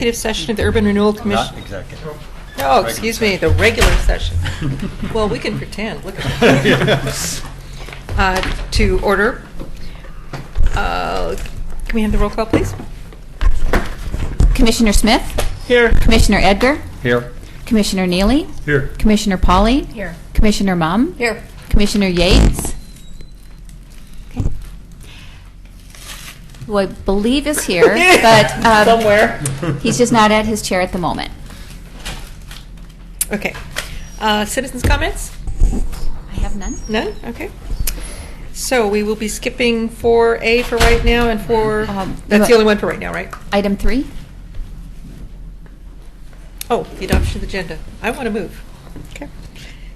Session of the Urban Renewal Commission. Not executive. Oh, excuse me, the regular session. Well, we can pretend. Look at that. To order. Can we have the roll call, please? Commissioner Smith? Here. Commissioner Edgar? Here. Commissioner Neely? Here. Commissioner Pauley? Here. Commissioner Mum? Here. Commissioner Yates? Okay. Who I believe is here, but Somewhere. he's just not at his chair at the moment. Okay. Citizens' comments? I have none. None? Okay. So we will be skipping 4A for right now and that's the only one for right now, right? Item 3. Oh, the adoption of the agenda. I want to move. Okay.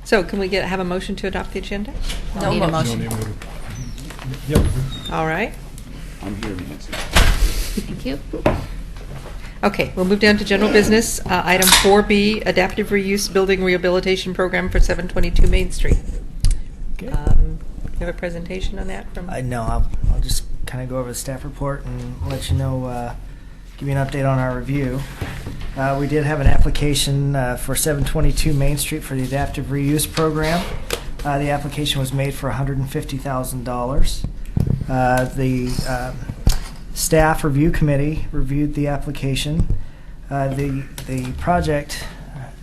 So can we have a motion to adopt the agenda? No need a motion. Yep. All right. I'm here, Nancy. Thank you. Okay, we'll move down to general business. Item 4B, adaptive reuse building rehabilitation program for 722 Main Street. Okay. You have a presentation on that from? No, I'll just kind of go over the staff report and let you know, give you an update on our review. We did have an application for 722 Main Street for the adaptive reuse program. The application was made for $150,000. The staff review committee reviewed the application. The project,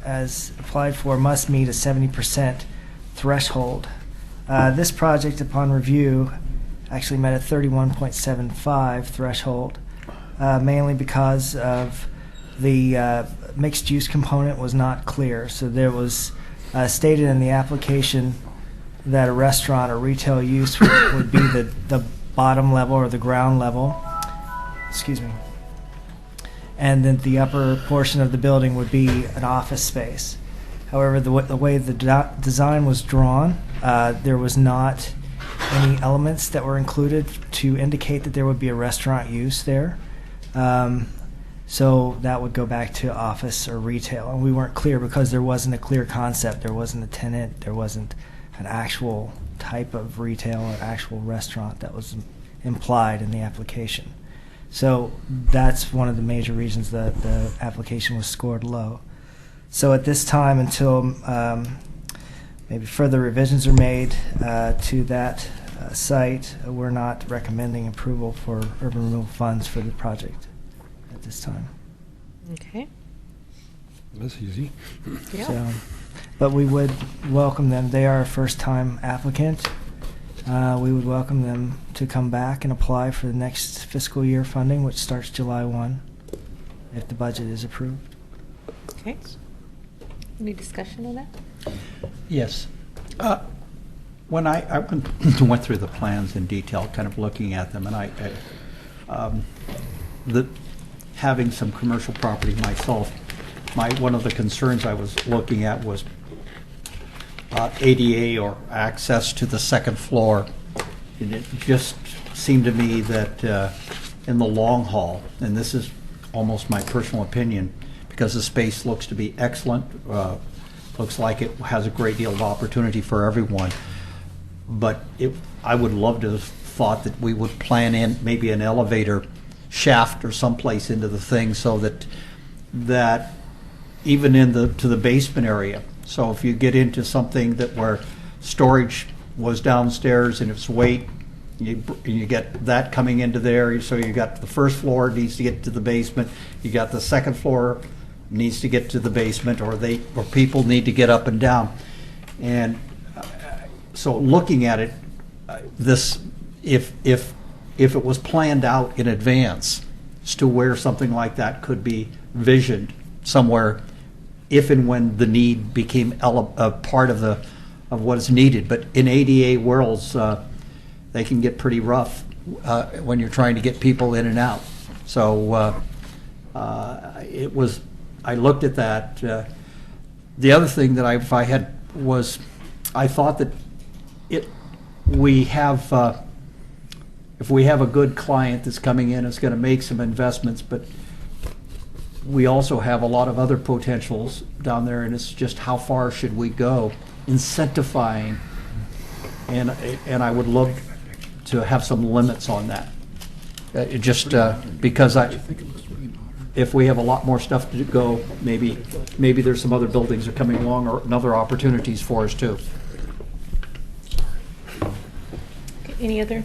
as applied for, must meet a 70% threshold. This project, upon review, actually met a 31.75 threshold, mainly because of the mixed-use component was not clear. So there was stated in the application that a restaurant or retail use would be the bottom level or the ground level, excuse me, and then the upper portion of the building would be an office space. However, the way the design was drawn, there was not any elements that were included to indicate that there would be a restaurant use there. So that would go back to office or retail. And we weren't clear because there wasn't a clear concept. There wasn't a tenant. There wasn't an actual type of retail or actual restaurant that was implied in the application. So that's one of the major reasons that the application was scored low. So at this time, until maybe further revisions are made to that site, we're not recommending approval for urban renewal funds for the project at this time. Okay. That's easy. Yeah. So, but we would welcome them. They are a first-time applicant. We would welcome them to come back and apply for the next fiscal year funding, which starts July 1, if the budget is approved. Okay. Any discussion on that? Yes. When I went through the plans in detail, kind of looking at them, and having some commercial property myself, one of the concerns I was looking at was ADA or access to the second floor. And it just seemed to me that in the long haul, and this is almost my personal opinion, because the space looks to be excellent, looks like it has a great deal of opportunity for everyone, but I would love to have thought that we would plan in maybe an elevator shaft or someplace into the thing so that even to the basement area. So if you get into something where storage was downstairs and its weight, you get that coming into there. So you got the first floor needs to get to the basement. You got the second floor needs to get to the basement, or people need to get up and down. And so looking at it, if it was planned out in advance as to where something like that could be visioned somewhere, if and when the need became a part of what is needed. But in ADA worlds, they can get pretty rough when you're trying to get people in and out. So I looked at that. The other thing that I thought that if we have a good client that's coming in, it's going to make some investments, but we also have a lot of other potentials down there, and it's just how far should we go incentifying, and I would love to have some limits on that. Because if we have a lot more stuff to go, maybe there's some other buildings that are coming along or other opportunities for us too. Okay, any other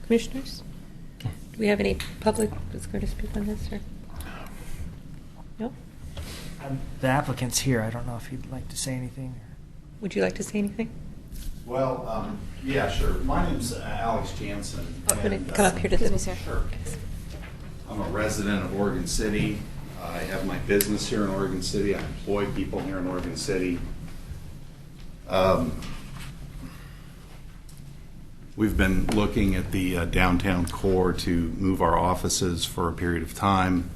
commissioners? Do we have any public that's going to speak on this, or? No? The applicant's here. I don't know if he'd like to say anything. Would you like to say anything? Well, yeah, sure. My name's Alex Jansen. Oh, going and, to come up here to Excuse me, the... sir. Sure. I'm a resident of Oregon City. I have my business here in Oregon City. I employ people here in Oregon City. We've been looking at the downtown core to move our offices for a period of time.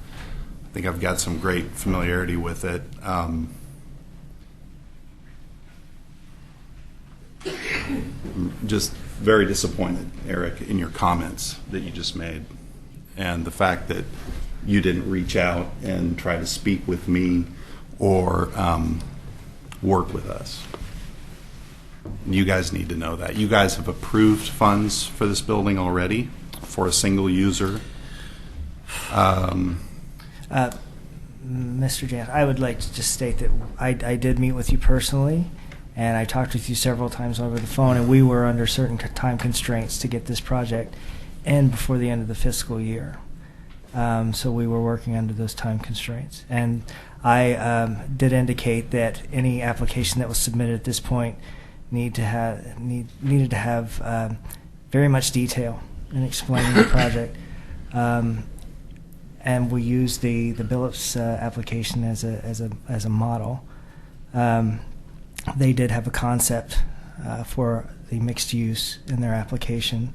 I think I've got some great familiarity with it. I'm just very disappointed, Eric, in your comments that you just made, and the fact that you didn't reach out and try to speak with me or work with us. You guys need to know that. You guys have approved funds for this building already for a single user. Mr. Jan, I would like to just state that I did meet with you personally, and I talked with you several times over the phone, and we were under certain time constraints to get this project in before the end of the fiscal year. So we were working under those time constraints. And I did indicate that any application that was submitted at this point needed to have very much detail in explaining the project. And we used the Billups application as a model. They did have a concept for the mixed use in their application,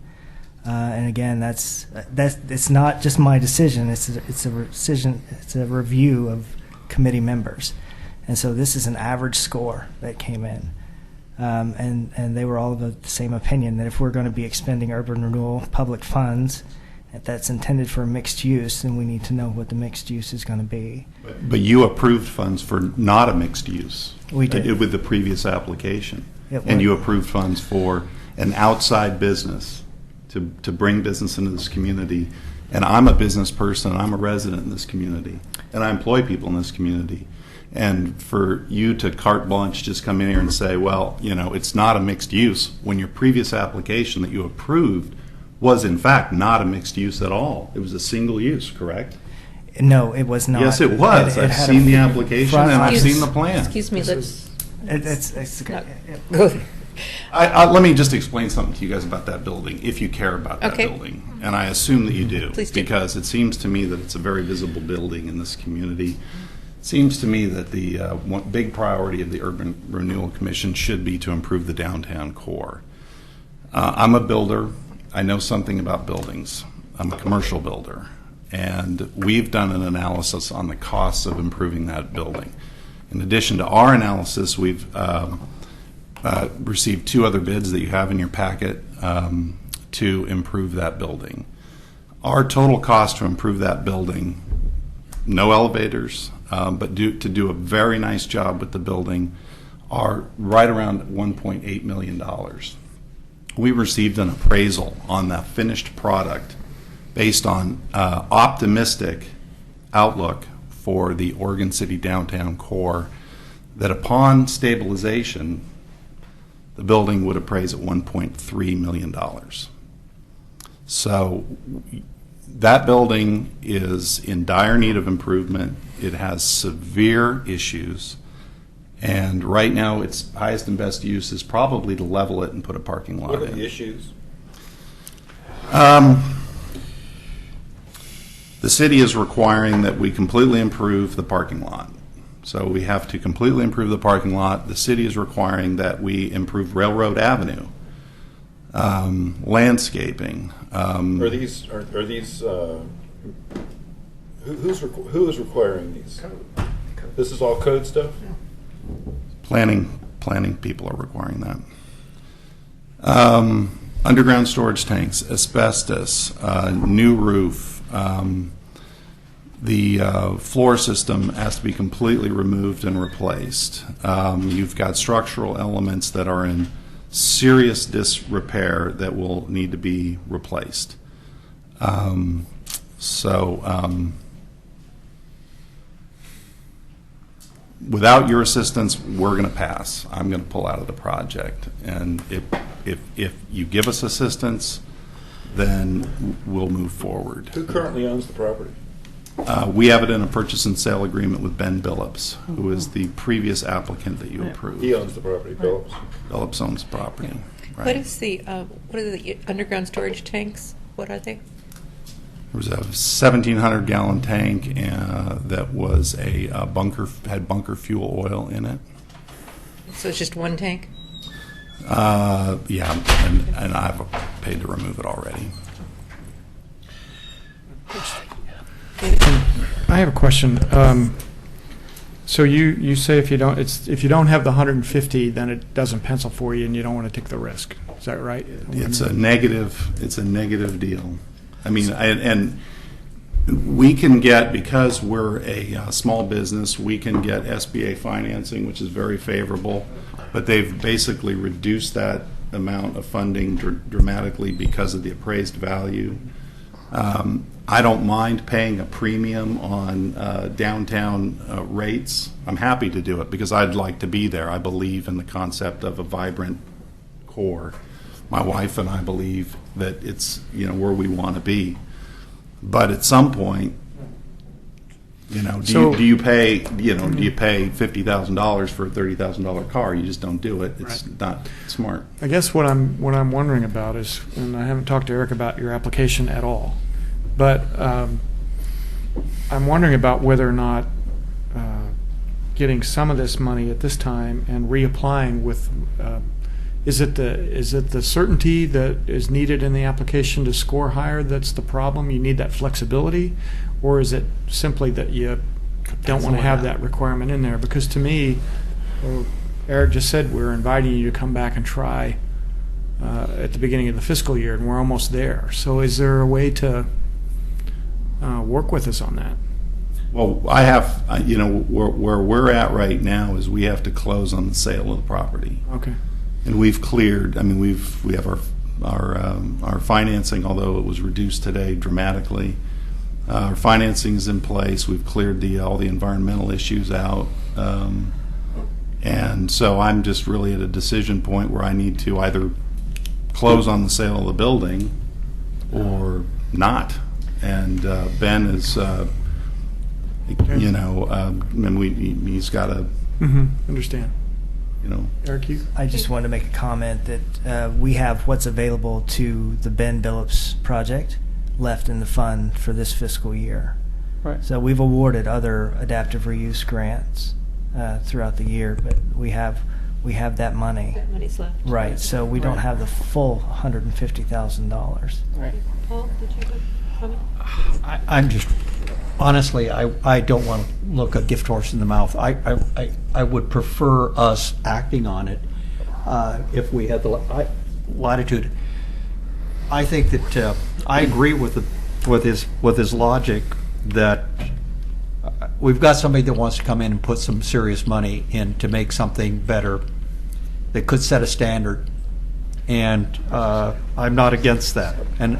and again, that's it's not just my decision. It's a decision. It's a review of committee members, and so this is an average score that came in, and they were all of the same opinion that if we're going to be expending urban renewal public funds that's intended for mixed use, then we need to know what the mixed use is going to be. But you approved funds for not a mixed use. We did. With the previous application. It And was. you approved funds for an outside business to bring business into this community. And I'm a business person, and I'm a resident in this community, and I employ people in this community. And for you to carte blanche just come in here and say, well, you know, it's not a mixed use, when your previous application that you approved was in fact not a mixed use at all. It was a single use, correct? No, it was not. Yes, it was. It I've had seen a the application front and I've office. seen the plan. Excuse me, let's... It's No. yeah. Go there. Let me just explain something to you guys about that building, if you care about that Okay. building. And I assume that you do. Please do. Because it seems to me that it's a very visible building in this community. It seems to me that the one big priority of the Urban Renewal Commission should be to improve the downtown core. I'm a builder. I know something about buildings. I'm a commercial builder. And we've done an analysis on the costs of improving that building. In addition to our analysis, we've received 2 other bids that you have in your packet to improve that building. Our total cost to improve that building, no elevators, but to do a very nice job with the building, are right around $1.8 million. We received an appraisal on the finished product based on optimistic outlook for the Oregon City downtown core, that upon stabilization, the building would appraise at $1.3 million. So that building is in dire need of improvement. It has severe issues. And right now, its highest and best use is probably to level it and put a parking lot What are in. the issues? The city is requiring that we completely improve the parking lot. So we have to completely improve the parking lot. The city is requiring that we improve Railroad Avenue, landscaping. Are these who is requiring these? This is all code stuff? Planning people are requiring that. Underground storage tanks, asbestos, new roof. The floor system has to be completely removed and replaced. You've got structural elements that are in serious disrepair that will need to be replaced. without your assistance, we're going to pass. I'm going to pull out of the project. And if you give us assistance, then we'll move forward. Who currently owns the property? We have it in a purchase and sale agreement with Ben Billups, who is the previous applicant that you approved. He owns the property, Phillips. Billups owns the property. Right. What is the, what are the underground storage tanks? What are they? There was a 1,700 gallon tank that was had bunker fuel oil in it. So it's just one tank? Yeah, and I've paid to remove it already. I have a question. So you say if you don't have the 150, then it doesn't pencil for you, and you don't want to take the risk. Is that right? It's a negative deal. I mean, and we can get, because we're a small business, we can get SBA financing, which is very favorable, but they've basically reduced that amount of funding dramatically because of the appraised value. I don't mind paying a premium on downtown rates. I'm happy to do it because I'd like to be there. I believe in the concept of a vibrant core. My wife and I believe that it's where we want to be. But at some point, do you pay $50,000 for a $30,000 car? You just don't do it. It's not smart. I guess what I'm wondering about is, and I haven't talked to Eric about your application at all, but I'm wondering about whether or not getting some of this money at this time and reapplying with. Is it the certainty that is needed in the application to score higher that's the problem? You need that flexibility, or is it simply that you don't want to have that requirement in there? Because to me, Eric just said we're inviting you to come back and try at the beginning of the fiscal year, and we're almost there. So is there a way to work with us on that? Well, I have, where we're at right now is we have to close on the sale of the property. Okay. And we've cleared. I mean, we have our financing, although it was reduced today dramatically. Our financing is in place. We've cleared all the environmental issues out, and so I'm just really at a decision point where I need to either close on the sale of the building or not. And Ben is, he's got to, understand. Eric, you? I just wanted to make a comment that we have what's available to the Ben Billups project left in the fund for this fiscal year. Right. So we've awarded other adaptive reuse grants throughout the year, but we have that money. That money's left. Right. So we don't have the full $150,000. Right. Paul, did you have a comment? I'm just, honestly, I don't want to look a gift horse in the mouth. I would prefer us acting on it if we had the latitude. I think that I agree with his logic that we've got somebody that wants to come in and put some serious money in to make something better that could set a standard, and I'm not against that. And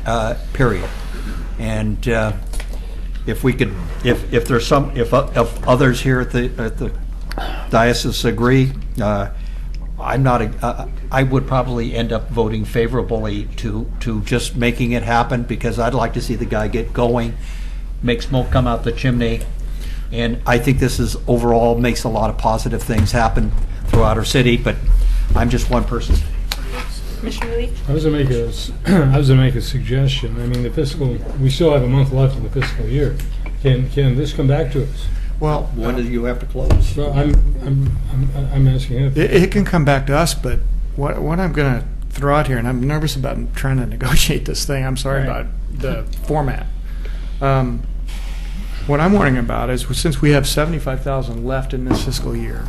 period. And if we could, if there's some, if others here at the diocese agree, I'm not. I would probably end up voting favorably to just making it happen, because I'd like to see the guy get going, make smoke come out the chimney, and I think this is overall makes a lot of positive things happen throughout our city. But I'm just one person. Commissioner Lee? I was going to make a suggestion. I mean, we still have a month left in the fiscal year. Can this come back to us? Well, When do you have to close? Well, I'm asking him. it can come back to us, but what I'm going to throw out here, and I'm nervous about trying to negotiate this thing. I'm sorry about the format. What I'm worrying about is, since we have $75,000 left in this fiscal year,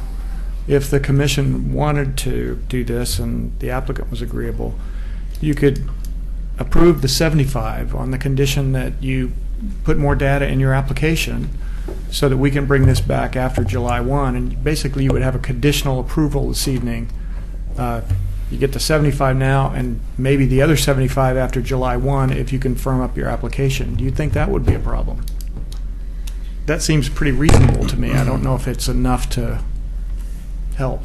if the commission wanted to do this and the applicant was agreeable, you could approve the 75 on the condition that you put more data in your application so that we can bring this back after July 1. And basically you would have a conditional approval this evening. You get the 75 now and maybe the other 75 after July 1 if you can firm up your application. Do you think that would be a problem? that seems pretty reasonable to me. I don't know if it's enough to help.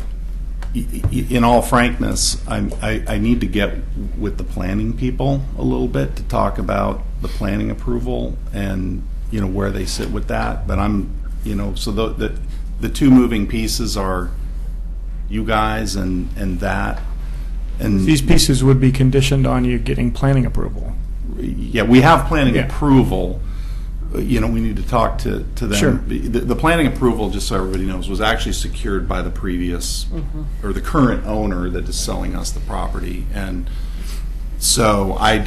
In all frankness, I need to get with the planning people a little bit to talk about the planning approval and, you know, where they sit with that. But I'm, you know, so the two moving pieces are you guys and that. And These pieces would be conditioned on you getting planning approval. yeah, we have planning Yeah. approval. You know, we need to talk to them. Sure. The planning approval, just so everybody knows, was actually secured by the previous or the current owner that is selling us the property. And so I'm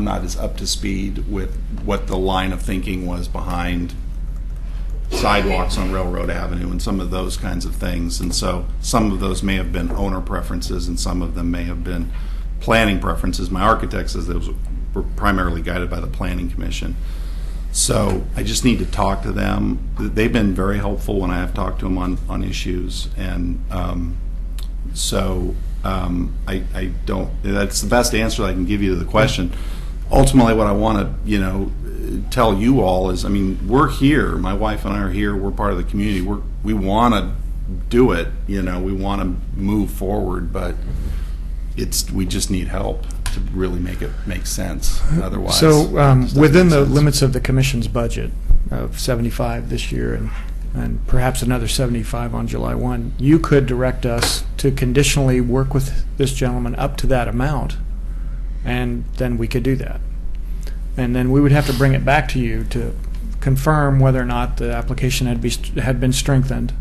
not as up to speed with what the line of thinking was behind sidewalks on Railroad Avenue and some of those kinds of things. And so some of those may have been owner preferences and some of them may have been planning preferences. My architect says those were primarily guided by the Planning Commission. So I just need to talk to them. They've been very helpful when I have talked to them on issues. And I don't, that's the best answer I can give you to the question. Ultimately, what I want to, you know, tell you all is, I mean, we're here. My wife and I are here. We're part of the community. We want to do it. You know, we want to move forward, but we just need help to really make it make sense. Otherwise, So it just within doesn't the make sense. limits of the commission's budget of 75 this year and perhaps another 75 on July 1, you could direct us to conditionally work with this gentleman up to that amount, and then we could do that. And then we would have to bring it back to you to confirm whether or not the application had been strengthened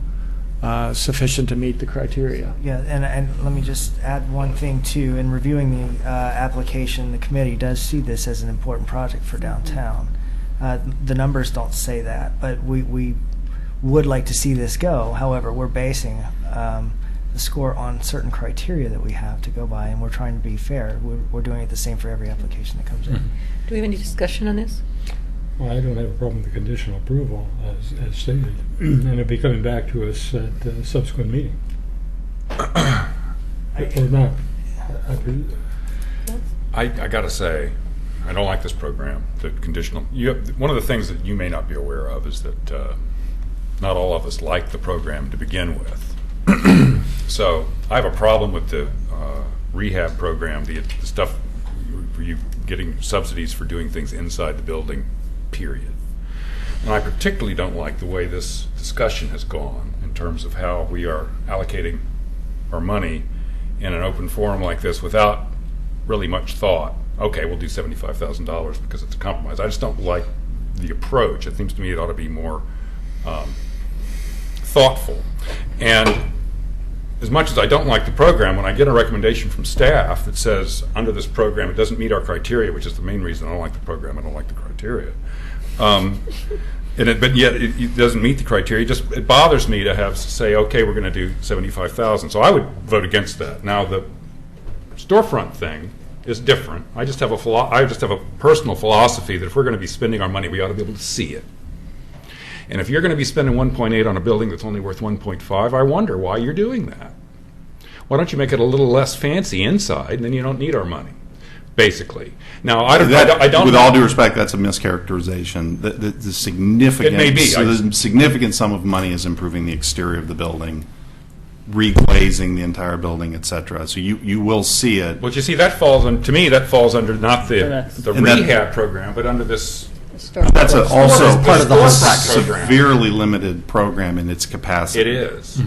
sufficient to meet the criteria. Yeah, and let me just add one thing too. In reviewing the application, the committee does see this as an important project for downtown. The numbers don't say that, but we would like to see this go. However, we're basing the score on certain criteria that we have to go by, and we're trying to be fair. We're doing it the same for every application that comes in. Do we have any discussion on this? Well, I don't have a problem with the conditional approval as stated, and it'll be coming back to us at a subsequent meeting. Or not. I got to say, I don't like this program, the conditional. One of the things that you may not be aware of is that not all of us like the program to begin with. So I have a problem with the rehab program, the stuff for you getting subsidies for doing things inside the building, period. And I particularly don't like the way this discussion has gone in terms of how we are allocating our money in an open forum like this without really much thought. Okay, we'll do $75,000 because it's a compromise. I just don't like the approach. It seems to me it ought to be more thoughtful. And as much as I don't like the program, when I get a recommendation from staff that says under this program it doesn't meet our criteria, which is the main reason I don't like the program, I don't like the criteria. But yet it doesn't meet the criteria. It bothers me to have to say, okay, we're going to do $75,000. So I would vote against that. Now the storefront thing is different. I just have a personal philosophy that if we're going to be spending our money, we ought to be able to see it. And if you're going to be spending 1.8 on a building that's only worth 1.5, I wonder why you're doing that. Why don't you make it a little less fancy inside, and then you don't need our money, basically. Now, I don't. With all due respect, that's a mischaracterization. The significant, It may be. the significant sum of money is improving the exterior of the building, reglazing the entire building, etc. So you will see it. But you see, that falls under not the rehab program, but under this. That's also part of the a program. severely limited program in its capacity. It is,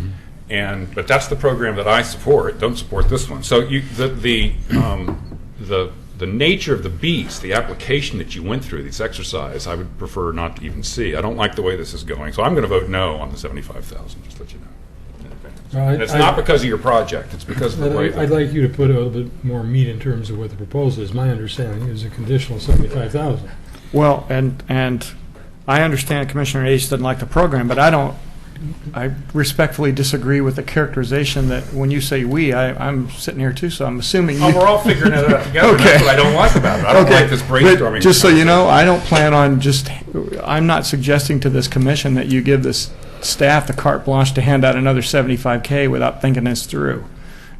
but that's the program that I support. Don't support this one. So the nature of the beast, the application that you went through, this exercise, I would prefer not to even see. I don't like the way this is going, so I'm going to vote no on the $75,000. Just to let you know. And it's not because of your project; it's because of the way. I'd like you to put a little bit more meat in terms of what the proposal is. My understanding is a conditional $75,000. Well, and I understand Commissioner H doesn't like the program, but I respectfully disagree with the characterization that when you say we, I'm sitting here too, so I'm assuming you. Oh, we're all figuring it out together. Okay. That's what I don't like about it. I don't like this brainstorming. But just so you know, I don't plan on I'm not suggesting to this commission that you give this staff the carte blanche to hand out another $75K without thinking this through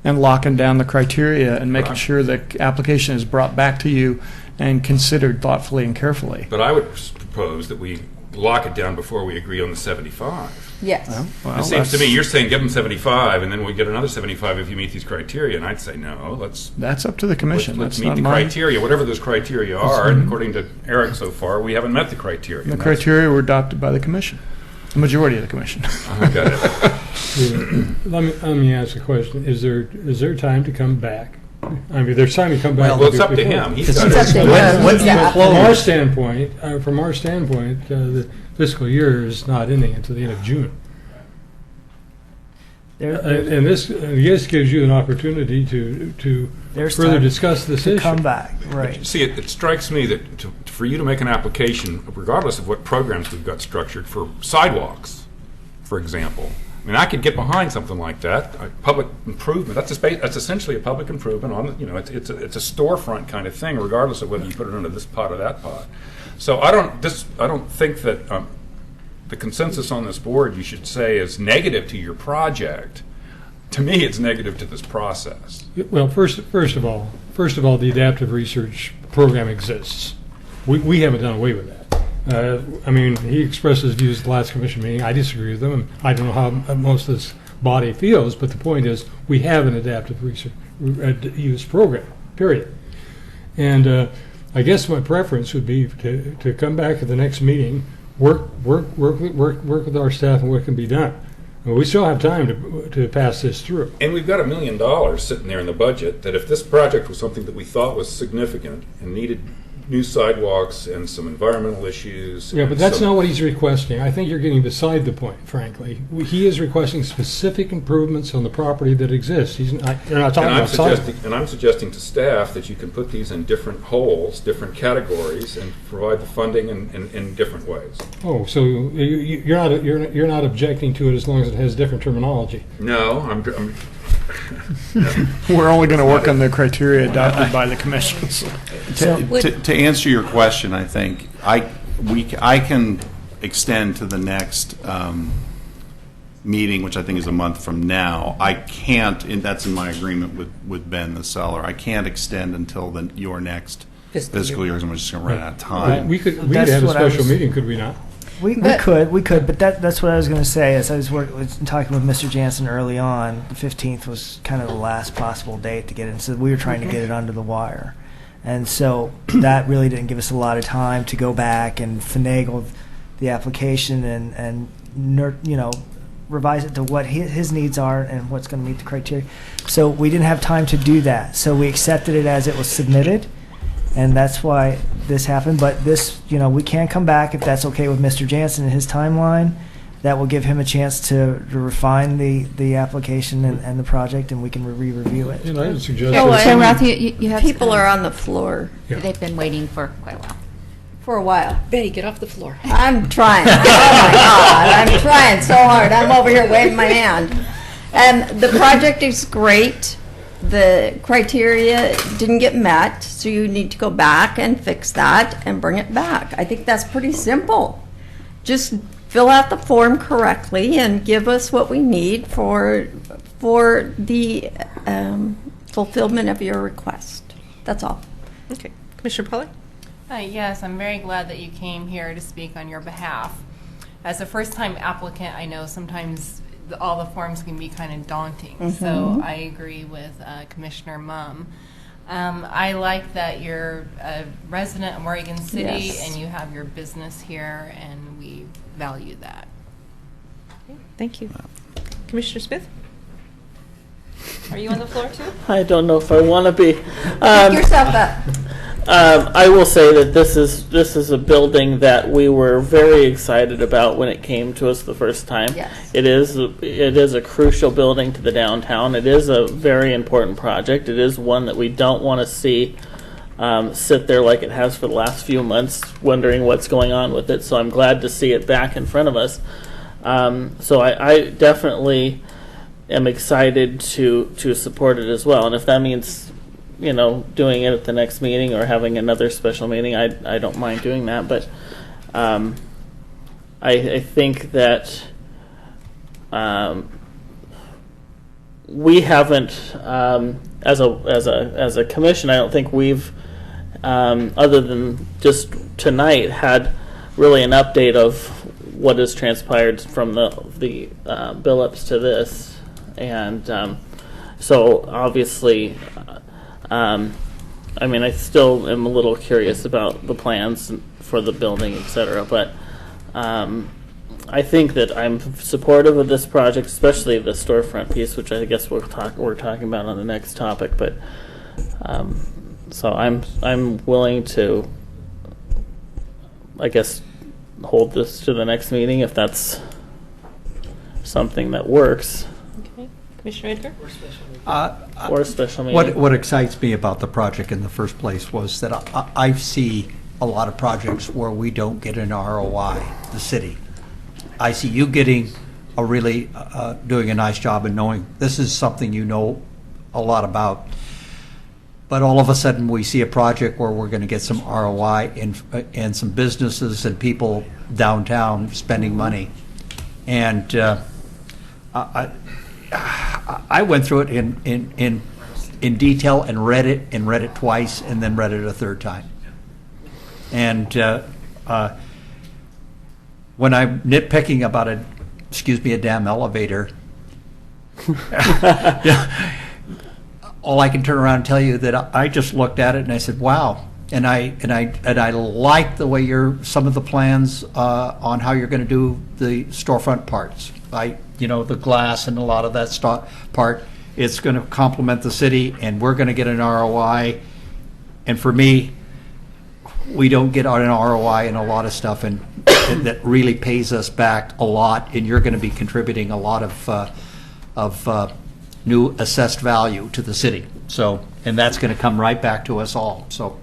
and locking down the criteria and making sure the application is brought back to you and considered thoughtfully and carefully. But I would propose that we lock it down before we agree on the 75. Yes. Well, It seems to me that's- you're saying give them 75, and then we get another 75 if you meet these criteria. And I'd say no. That's up to the commission. Let's That's meet not the mine. criteria, whatever those criteria are. And according to Eric so far, we haven't met the criteria. The And that's- criteria were adopted by the commission, the majority of the commission. I got it. Let me ask a question. Is there time to come back? I mean, there's time to come back. Well, it's and up do to it before. him. He's It's got up to it. him. When you Yeah. close, From our standpoint, the fiscal year is not ending until the end of June. And this gives you an opportunity to There's further time discuss this to issue. come back, right? See, it strikes me that for you to make an application, regardless of what programs we've got structured, for sidewalks, for example, I mean, I could get behind something like that. Public improvement. That's essentially a public improvement on. It's a storefront kind of thing, regardless of whether you put it under this pot or that pot. So I don't think that the consensus on this board, you should say, is negative to your project. To me, it's negative to this process. Well, first of all, the adaptive research program exists. We haven't done away with that. I mean, he expressed his views at the last commission meeting. I disagree with them, and I don't know how most of this body feels, but the point is we have an adaptive research use program, period. And I guess my preference would be to come back at the next meeting, work with our staff and what can be done. And we still have time to pass this through. And we've got $1 million sitting there in the budget that if this project was something that we thought was significant and needed new sidewalks and some environmental issues. Yeah, and but that's some- not what he's requesting. I think you're getting beside the point, frankly. He is requesting specific improvements on the property that exists. They're not talking about sidewalks. And I'm suggesting to staff that you can put these in different holes, different categories, and provide the funding in different ways. Oh, so you're not objecting to it as long as it has different terminology. No, I'm We're only going to work on the criteria adopted by the commission. To answer your question, I think I can extend to the next meeting, which I think is a month from now. I can't, and that's in my agreement with Ben, the seller. I can't extend until your next fiscal year, because I'm just going to run out of time. We could That's have a what I special was- meeting, could we not? We could, but that's what I was going to say. As I was talking with Mr. Jansen early on, the 15th was kind of the last possible date to get it. So we were trying to get it under the wire, and so that really didn't give us a lot of time to go back and finagle the application and revise it to what his needs are and what's going to meet the criteria. So we didn't have time to do that. So we accepted it as it was submitted. And that's why this happened. But this, we can come back if that's okay with Mr. Jansen and his timeline. That will give him a chance to refine the application and the project, and we can re-review it. And I would suggest. Oh, that- So, Ralph, you have People are on the floor Yeah. They've been waiting for quite a while. for a while. Betty, get off the floor. I'm trying. Oh my God, I'm trying so hard. I'm over here waving my hand. The project is great. The criteria didn't get met, so you need to go back and fix that and bring it back. I think that's pretty simple. Just fill out the form correctly and give us what we need for the fulfillment of your request. That's all. Okay. Commissioner Polley? Yes, I'm very glad that you came here to speak on your behalf. As a first-time applicant, I know sometimes all the forms can be kind of daunting. So I agree with Commissioner Mumm. I like that you're a resident of Morgan City Yes. and you have your business here, and we value that. Okay, thank you. Commissioner Smith? Are you on the floor too? I don't know if I want to be. Pick yourself up. I will say that this is a building that we were very excited about when it came to us the first time. Yes. It is a crucial building to the downtown. It is a very important project. It is one that we don't want to see sit there like it has for the last few months, wondering what's going on with it. So I'm glad to see it back in front of us. So I definitely am excited to support it as well. And if that means doing it at the next meeting or having another special meeting, I don't mind doing that. But I think that we haven't, as a commission, I don't think we've, other than just tonight, had really an update of what has transpired from the bill-ups to this. And so obviously, I mean, I still am a little curious about the plans for the building, et cetera, but I think that I'm supportive of this project, especially the storefront piece, which I guess we're talking about on the next topic. But so I'm willing to, I guess, hold this to the next meeting if that's something that works. Okay. Commissioner Edgar? Or a special meeting. What excites me about the project in the first place was that I see a lot of projects where we don't get an ROI, the city. I see you getting a really, doing a nice job and knowing this is something you know a lot about. But all of a sudden, we see a project where we're going to get some ROI and some businesses and people downtown spending money. And I went through it in detail and read it twice and then read it a third time. And when I'm nitpicking about a damn elevator, all I can turn around and tell you that I just looked at it and I said, wow. And I like the way some of the plans on how you're going to do the storefront parts. The glass and a lot of that part, it's going to complement the city, and we're going to get an ROI. And for me, we don't get an ROI in a lot of stuff, and that really pays us back a lot. And you're going to be contributing a lot of new assessed value to the city. So, and that's going to come right back to us all. So,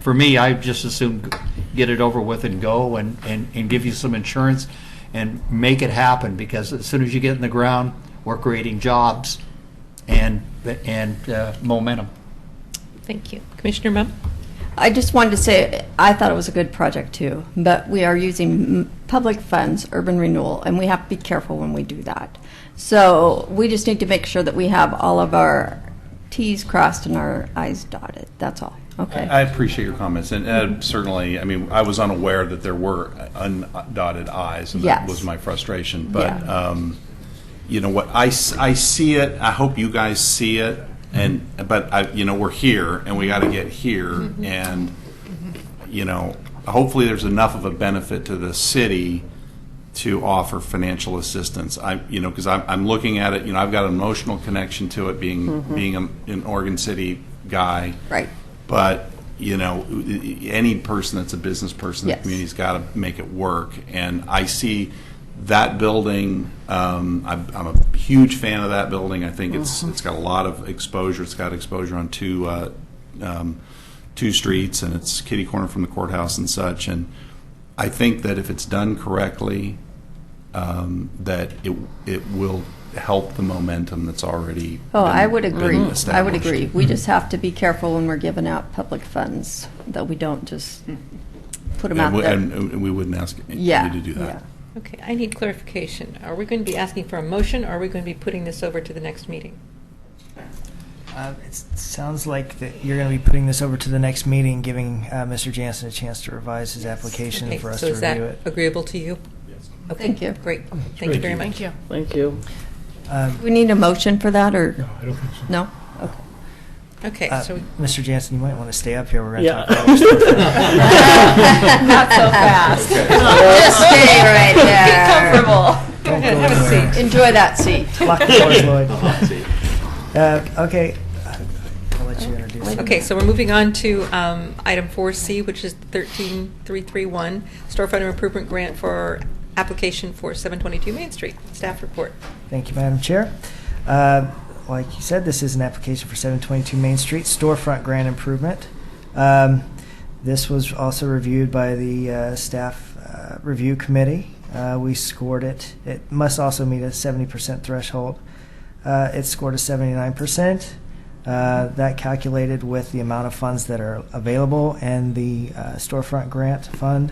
for me, I just assume get it over with and go, and give you some insurance and make it happen, because as soon as you get in the ground, we're creating jobs and momentum. Thank you. Commissioner Mum? I just wanted to say, I thought it was a good project too, but we are using public funds, urban renewal, and we have to be careful when we do that. So we just need to make sure that we have all of our T's crossed and our I's dotted. That's all. Okay. I appreciate your comments, and certainly, I mean, I was unaware that there were undotted I's, and that was my frustration. But you know what? I see it. I hope you guys see it. But we're here, and we got to get here, and hopefully there's enough of a benefit to the city to offer financial assistance. Because I'm looking at it. I've got an emotional connection to it, being an Oregon City guy. Right. But any person that's a business person in the community's got to make it work, and I see that building. I'm a huge fan of that building. I think it's got a lot of exposure. It's got exposure on two streets, and it's kitty corner from the courthouse and such. And I think that if it's done correctly, that it will help the momentum that's already. I would agree. I would established. agree. We just have to be careful when we're giving out public funds, that we don't just put them out there. And we wouldn't ask you to do that. Yeah. Okay, I need clarification. Are we going to be asking for a motion, or are we going to be putting this over to the next meeting? It sounds like that you're going to be putting this over to the next meeting, giving Mr. Jansen a chance to revise his application Okay, for us so to is review that it. agreeable to you? Yes. Okay, Thank you. Great. Thank you very much. Thank you. Thank you. We need a motion for that, or? No, I don't think so. No? Okay. Okay, so Mr. Jansen, you might want to stay up here. We're going to Yeah. talk about this. Not so fast. Just stay right there. Be comfortable. go ahead, have a seat. Enjoy that seat. Lock the doors, Lloyd. Okay. I'll let you introduce it. Okay, so we're moving on to item 4C, which is 13331, Storefront Improvement Grant for application for 722 Main Street. Staff report. Thank you, Madam Chair. Like you said, this is an application for 722 Main Street, storefront grant improvement. This was also reviewed by the staff review committee. We scored it. It must also meet a 70% threshold. It scored a 79%. That calculated with the amount of funds that are available and the storefront grant fund.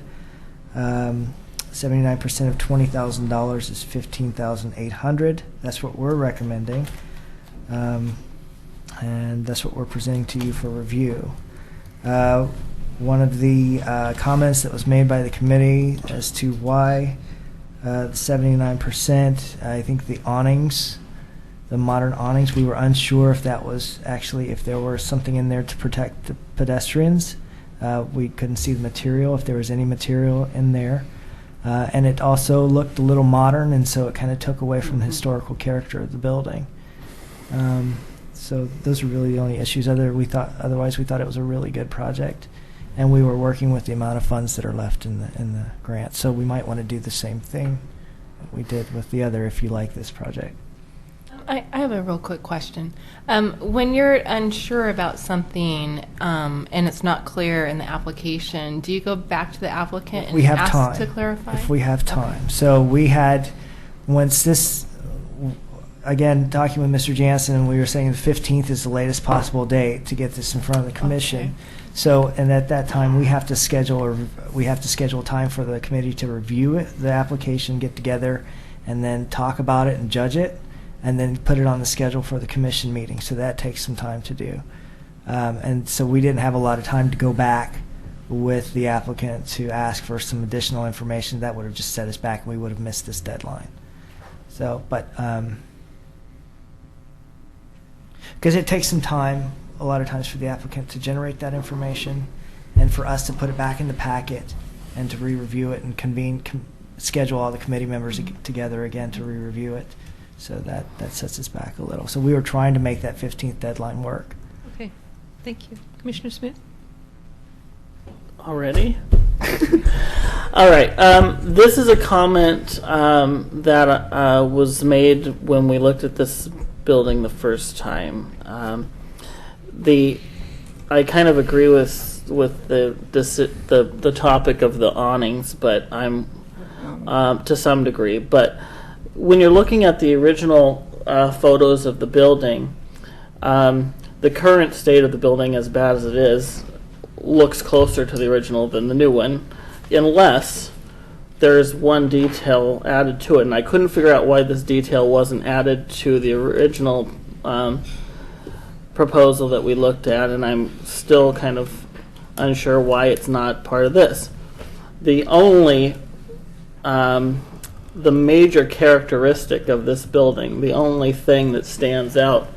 79% of $20,000 is $15,800. That's what we're recommending. And that's what we're presenting to you for review. One of the comments that was made by the committee as to why the 79%, I think the awnings, the modern awnings, we were unsure if that was actually, if there was something in there to protect the pedestrians. We couldn't see the material, if there was any material in there. And it also looked a little modern, and so it kind of took away from the historical character of the building. So those are really the only issues. Otherwise, we thought it was a really good project, and we were working with the amount of funds that are left in the grant. So we might want to do the same thing that we did with the other if you like this project. I have a real quick question. When you're unsure about something and it's not clear in the application, do you go back to the applicant and We have ask time. to clarify? If we have time. So we had, once this, again, talking with Mr. Jansen, we were saying the 15th is the latest possible date to get this in front of the commission. Okay. So, and at that time, we have to schedule time for the committee to review it, the application, get together, and then talk about it and judge it, and then put it on the schedule for the commission meeting. So that takes some time to do. And so we didn't have a lot of time to go back with the applicant to ask for some additional information. That would have just set us back, and we would have missed this deadline. So, but because it takes some time, a lot of times, for the applicant to generate that information, and for us to put it back in the packet and to re-review it and schedule all the committee members together again to re-review it. So that sets us back a little. So we were trying to make that 15th deadline work. Okay, thank you. Commissioner Smith? Already? All right. This is a comment that was made when we looked at this building the first time. I kind of agree with the topic of the awnings, but I'm to some degree. But when you're looking at the original photos of the building, the current state of the building, as bad as it is, looks closer to the original than the new one, unless there's one detail added to it. And I couldn't figure out why this detail wasn't added to the original proposal that we looked at, and I'm still kind of unsure why it's not part of this. The only the major characteristic of this building, the only thing that stands out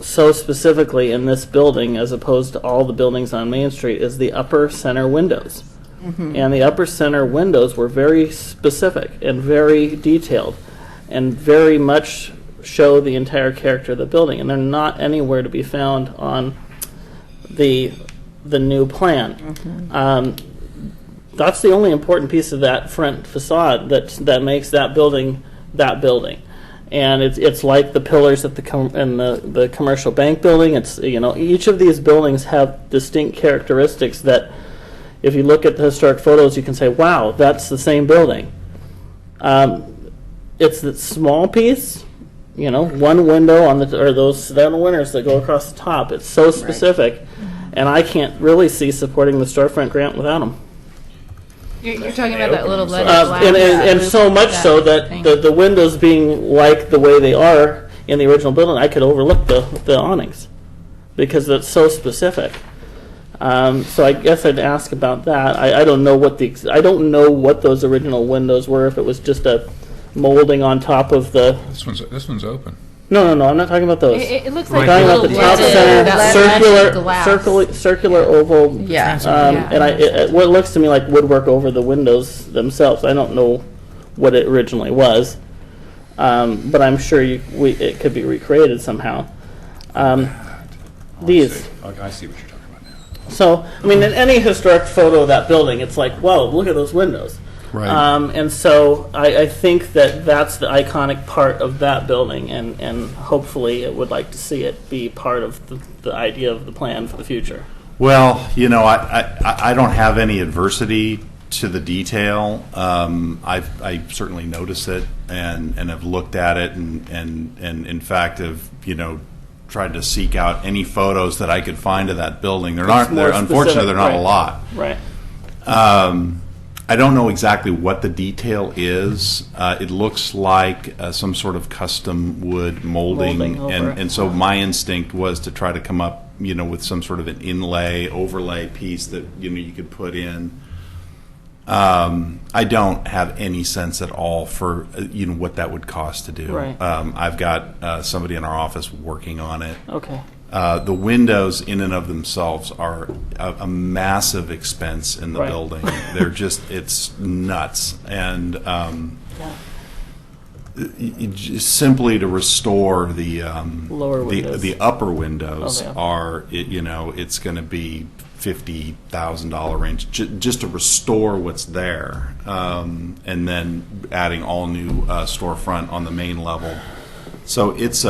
so specifically in this building as opposed to all the buildings on Main Street, is the upper center windows. Mm-hmm. And the upper center windows were very specific and very detailed and very much show the entire character of the building, and they're not anywhere to be found on the new plan. Mm-hmm. That's the only important piece of that front facade that makes that building that building. And it's like the pillars at the commercial bank building. It's, each of these buildings have distinct characteristics that, if you look at the historic photos, you can say, wow, that's the same building. It's the small piece, one window or those seven windows that go across the top. It's so specific, and I can't really see supporting the storefront grant without them. You're talking about that little letter glass. And so much so that the windows being like the way they are in the original building, I could overlook the awnings because it's so specific. So I guess I'd ask about that. I don't know what those original windows were. If it was just a molding on top of the. This one's open. No. I'm not talking about those. It looks I'm like talking a about the little top letter, center, circular oval. Yeah. And what looks to me like woodwork over the windows themselves. I don't know what it originally was, but I'm sure it could be recreated somehow. These. I see what you're talking about now. So, in any historic photo of that building, it's like, whoa, look at those windows. Right. And so I think that's the iconic part of that building, and hopefully it would like to see it be part of the idea of the plan for the future. Well, I don't have any adversity to the detail. I certainly notice it and have looked at it and in fact have tried to seek out any photos that I could find of that building. Unfortunately, they're not a lot. Right. I don't know exactly what the detail is. It looks like some sort of custom wood molding over. and so my instinct was to try to come up with some sort of an inlay, overlay piece that, you could put in. I don't have any sense at all for, what that would cost to do. Right. I've got somebody in our office working on it. Okay. The windows in and of themselves are a massive expense in the Right. building. They're just, it's nuts. And simply to restore the Lower windows. the upper windows Oh, yeah. are, it's going to be $50,000 range just to restore what's there, and then adding all new storefront on the main level. So it's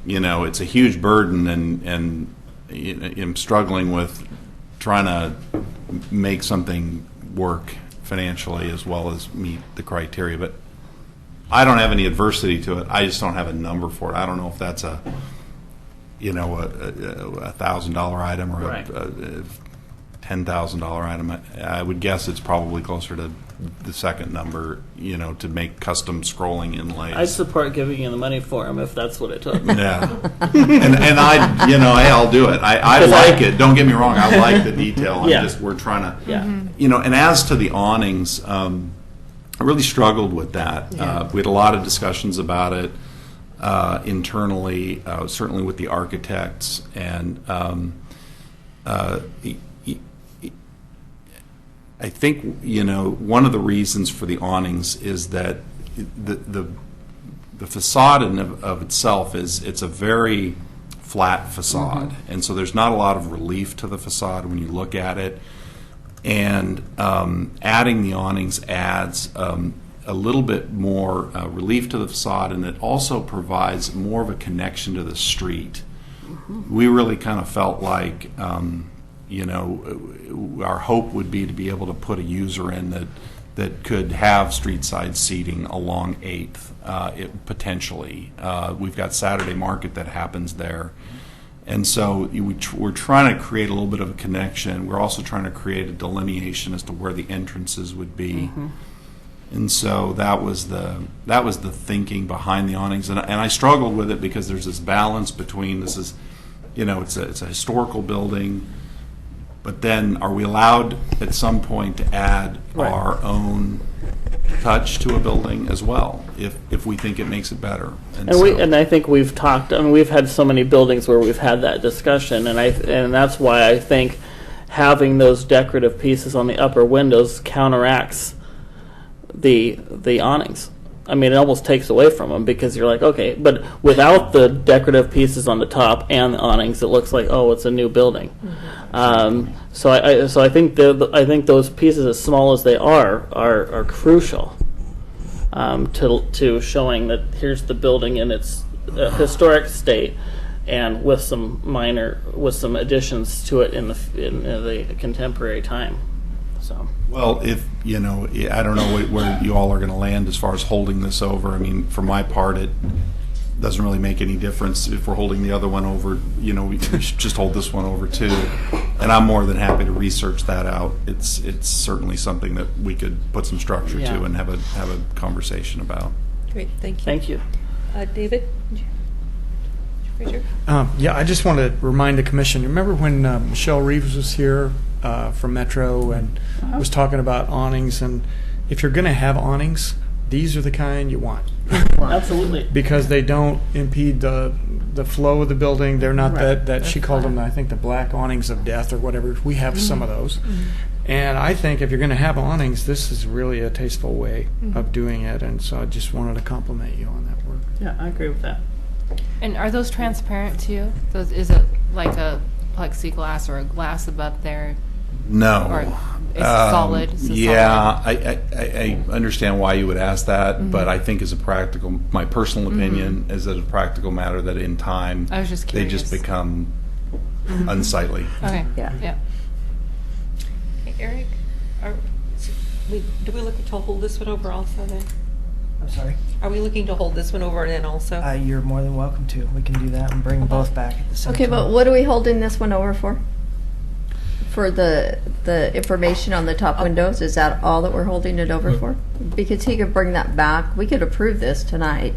it's a huge burden, and I'm struggling with trying to make something work financially as well as meet the criteria. But I don't have any adversity to it. I just don't have a number for it. I don't know if that's a $1,000 item or Right. a $10,000 item. I would guess it's probably closer to the second number, to make custom scrolling inlays. I'd support giving you the money for them if that's what it took. Yeah, and I, hey, I'll do it. I 'Cause like it. Don't get me wrong. I like the detail. Yeah. We're trying to, Yeah. And as to the awnings, I really struggled with that. We had a lot of discussions about it internally, certainly with the architects, and I think one of the reasons for the awnings is that the facade in of itself it's a very flat facade, and so there's not a lot of relief to the facade when you look at it. And adding the awnings adds a little bit more relief to the facade, and it also provides more of a connection to the street. We really kind of felt like our hope would be to be able to put a user in that could have street side seating along 8th, potentially. We've got Saturday market that happens there. And so we're trying to create a little bit of a connection. We're also trying to create a delineation as to where the entrances would be. And so that was the thinking behind the awnings. And I struggled with it because there's this balance between this is, it's a historical building, but then are we allowed at some point to add our own touch to a building as well if we think it makes it better? And I think we've talked. I mean, we've had so many buildings where we've had that discussion, and that's why I think having those decorative pieces on the upper windows counteracts the awnings. I mean, it almost takes away from them because you're like, okay, but without the decorative pieces on the top and the awnings, it looks like, oh, it's a new building. So I think those pieces, as small as they are crucial to showing that here's the building in its historic state, and with some additions to it in the contemporary time. So. Well, if I don't know where you all are going to land as far as holding this over. I mean, for my part, it doesn't really make any difference if we're holding the other one over. We should just hold this one over too. And I'm more than happy to research that out. It's certainly something that we could put some structure to and have a conversation about. Great, thank you. Thank you. David? Fraser? I just want to remind the commission, remember when Michelle Reeves was here from Metro and was talking about awnings, and if you're going to have awnings, these are the kind you want. Absolutely. Because they don't impede the flow of the building. They're not that she called them, I think, the black awnings of death or whatever. We have some of those. And I think if you're going to have awnings, this is really a tasteful way of doing it. And so I just wanted to compliment you on that work. Yeah, I agree with that. And are those transparent too? Is it like a plexiglass or a glass above there? No. Or it's solid? It's a yeah, solid. I understand why you would ask that, but I think my personal opinion is that a practical matter that in time I was just they curious. just become unsightly. Okay. Yeah. Hey, Eric, do we look to hold this one over also then? I'm sorry. Are we looking to hold this one over then also? You're more than welcome to. We can do that and bring them both back at the same Okay, time. but what are we holding this one over for? For the information on the top windows, is that all that we're holding it over for? Because he could bring that back. We could approve this tonight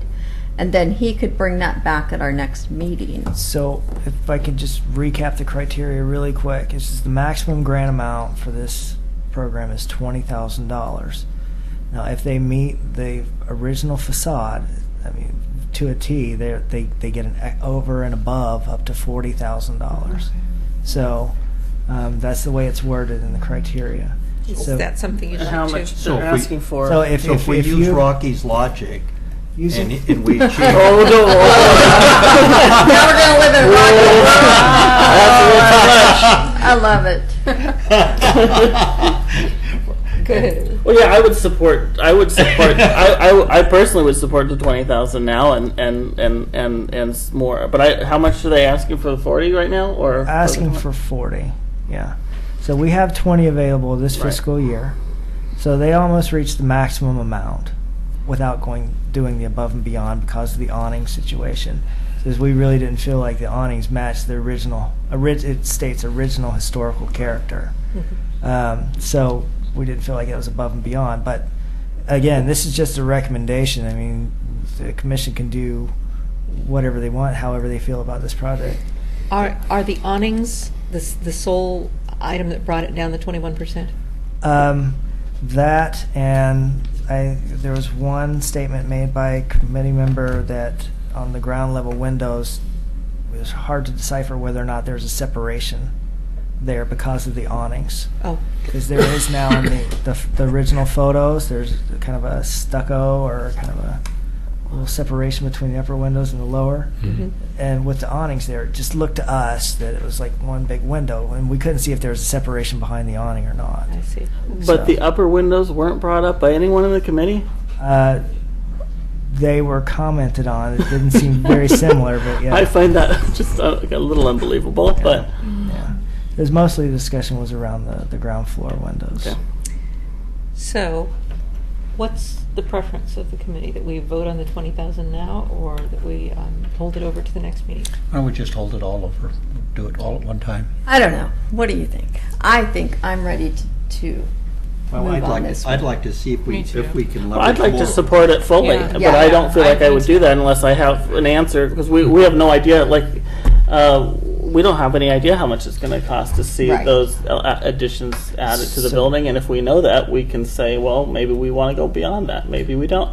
and then he could bring that back at our next meeting. So if I could just recap the criteria really quick, it's just the maximum grant amount for this program is $20,000. Now, if they meet the original facade, I mean, to a T, they get an over and above up to $40,000. So that's the way it's worded in the criteria. Is So- that something you'd And how like much to? So they're if we- asking for? So if we use you Rocky's logic use and, it- and we achieve. Oh, no. Now we're gonna live in Rocky. I love it. Good. Well, yeah, I would support. I personally would support the 20,000 now and more. But how much are they asking for the 40 right now? Or asking for 40, yeah. So we have 20 available this Right. fiscal year. So they almost reached the maximum amount without doing the above and beyond because of the awning situation. Because we really didn't feel like the awnings matched the original, it states original historical character. So we didn't feel like it was above and beyond. But again, this is just a recommendation. I mean, the commission can do whatever they want, however they feel about this project. Are the awnings the sole item that brought it down the 21%? That and there was one statement made by a committee member that on the ground level windows it was hard to decipher whether or not there's a separation there because of the awnings. Oh. Because there is now in the original photos, there's kind of a stucco or kind of a little separation between the upper windows and the lower. Mhm. And with the awnings there, it just looked to us that it was like one big window, and we couldn't see if there was a separation behind the awning or not. I see. But the upper windows weren't brought up by anyone in the committee. They were commented on. It didn't seem very similar, but yeah. I find that just a little unbelievable. But Yeah. It was mostly the discussion was around the ground floor windows. Okay. So, what's the preference of the committee? That we vote on the 20,000 now, or that we hold it over to the next meeting? Why don't we just hold it all over, do it all at one time? I don't know. What do you think? I think I'm ready to Well, move I'd on like this to, I'd one. like to see if Me too. we can Well, leverage I'd like more. to support it fully, Yeah. but Yeah. I don't feel like I me would too. do that unless I have an answer because we have no idea. Like we don't have any idea how much it's going to cost to see Right. those additions added to the So- building, and if we know that, we can say, well, maybe we want to go beyond that. Maybe we don't.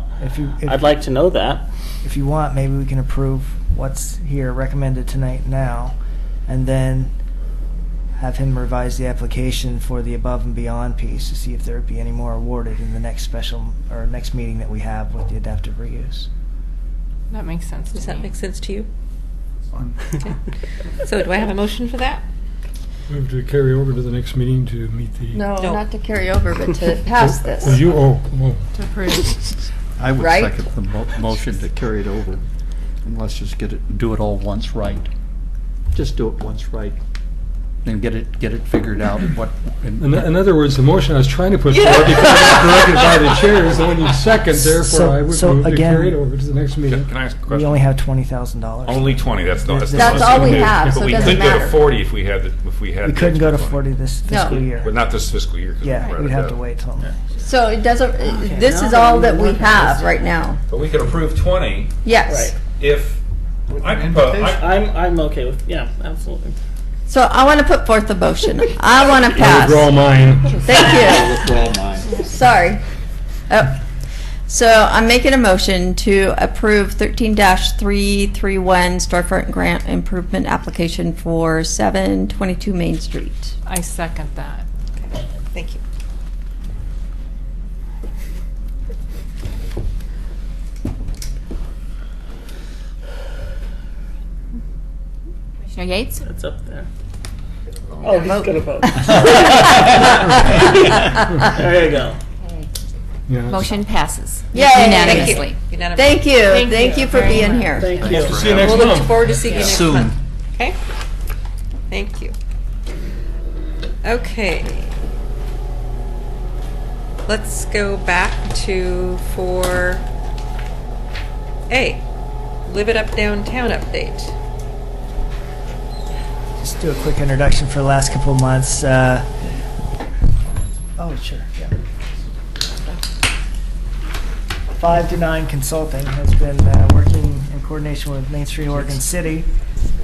I'd like to know that. If you want, maybe we can approve what's here recommended tonight now, and then have him revise the application for the above and beyond piece to see if there would be any more awarded in the next special or next meeting that we have with the adaptive reuse. That makes sense to Does that me. make sense to you? Okay. So, do I have a motion for that? Move to carry over to the next meeting to meet the. No, No. not to carry over, but to pass Oh, this. you, oh. To approve. I would Right? second the motion to carry it over. And let's just do it all once right. Just do it once right. And get it figured out what. In other words, the motion I was trying to put forward, because I was directed by the chair, is the one you second, therefore I would So move to again- carry it over to the next meeting. Can I ask a We question? only have $20,000. Only 20, that's the. That's all we have, so But it we doesn't could go to matter. 40 if we had. We couldn't go to 40 this fiscal year. But not this fiscal year. 'cause Yeah, we're we'd at have that. to wait till. So it doesn't, this is all that we have right now. But we could approve 20 Yes. if, I'm okay with absolutely. So I want to put forth a motion. I want to I pass. withdraw mine. Thank you. Withdraw mine. Sorry. Oh. So I'm making a motion to approve 13-331 storefront grant improvement application for 722 Main Street. I second that. Thank you. Commissioner Yates? It's up there. Oh, he's gonna vote. There you go. Yeah. Motion passes Yay. unanimously. Unanimous. Thank you. Thank Thank you you for very being much. here. Thank you. See you next We'll look month. forward to seeing you next Soon. month. Okay? Thank you. Okay. Let's go back to 4A, Live It Up Downtown update. Just do a quick introduction for the last couple of months. Oh, sure, yeah. 5 to 9 Consulting has been working in coordination with Main Street Oregon City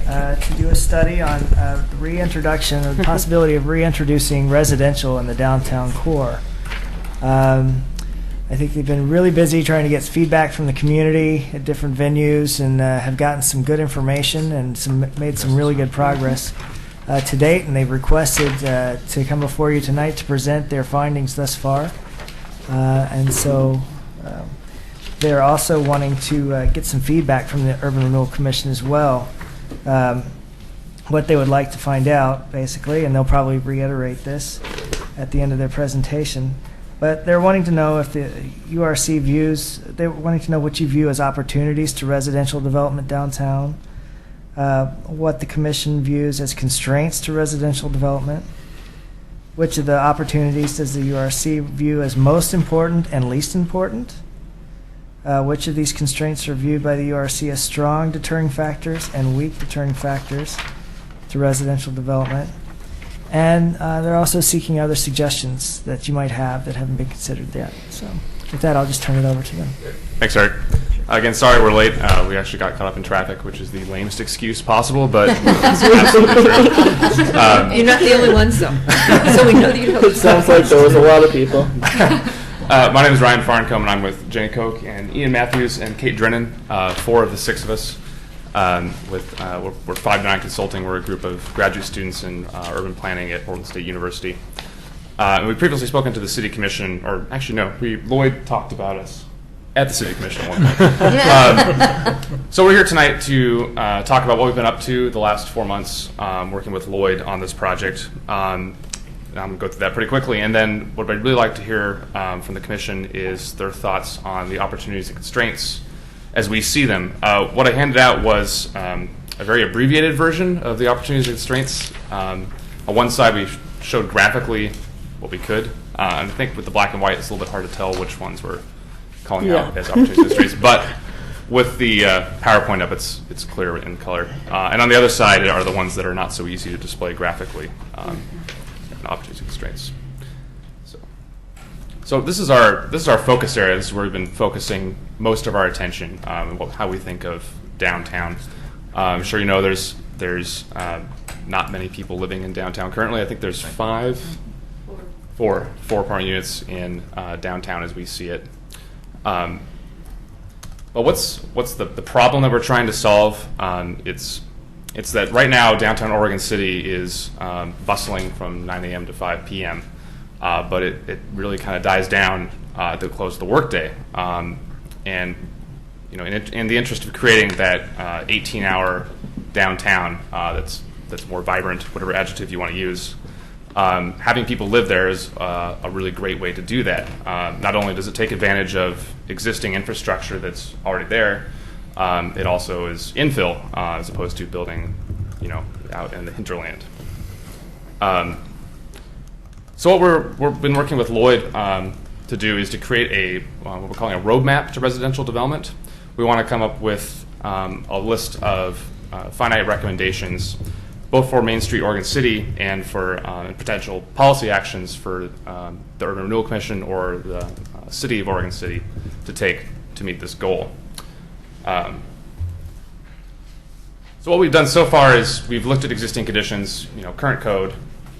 to do a study on the reintroduction or the possibility of reintroducing residential in the downtown core. I think they've been really busy trying to get feedback from the community at different venues and have gotten some good information and made some really good progress to date, and they've requested to come before you tonight to present their findings thus far. And so they're also wanting to get some feedback from the Urban Renewal Commission as well, what they would like to find out, basically, and they'll probably reiterate this at the end of their presentation. But they're wanting to know if the URC views, they're wanting to know what you view as opportunities to residential development downtown, what the commission views as constraints to residential development, which of the opportunities does the URC view as most important and least important, which of these constraints are viewed by the URC as strong deterring factors and weak deterring factors to residential development. And they're also seeking other suggestions that you might have that haven't been considered yet. So with that, I'll just turn it over to them. Thanks, Eric. Again, sorry we're late. We actually got caught up in traffic, which is the lamest excuse possible, but it's absolutely true. You're not the only ones, though. So we know that you know. It sounds like there was a lot of people. My name is Ryan Farncombe, and I'm with Jenny Koch and Ian Matthews and Kate Drennan, 4 of the 6 of us. We're 5 to 9 Consulting. We're a group of graduate students in urban planning at Oregon State University. And we've previously spoken to the City Commission, or actually no, Lloyd talked about us at the City Commission at one point. So we're here tonight to talk about what we've been up to the last 4 months working with Lloyd on this project. I'm going to go through that pretty quickly, and then what I'd really like to hear from the Commission is their thoughts on the opportunities and constraints as we see them. What I handed out was a very abbreviated version of the opportunities and constraints. On one side, we showed graphically what we could. And I think with the black and white, it's a little bit hard to tell which ones we're calling out as opportunities and constraints. But with the PowerPoint up, it's clear in color. And on the other side are the ones that are not so easy to display graphically, opportunities and constraints. So this is our focus area. This is where we've been focusing most of our attention, how we think of downtown. I'm sure you know there's not many people living in downtown currently. I think there's four apartment units in downtown as we see it. But what's the problem that we're trying to solve? It's that right now downtown Oregon City is bustling from 9 a.m. to 5 p.m. But it really kind of dies down to close the workday. And you know, in the interest of creating that 18-hour downtown that's more vibrant, whatever adjective you want to use, having people live there is a really great way to do that. Not only does it take advantage of existing infrastructure that's already there, it also is infill as opposed to building, out in the hinterland. So what we've been working with Lloyd to do is to create what we're calling a roadmap to residential development. We want to come up with a list of finite recommendations, both for Main Street Oregon City and for potential policy actions for the Urban Renewal Commission or the City of Oregon City to take to meet this goal. So what we've done so far is we've looked at existing conditions, current code,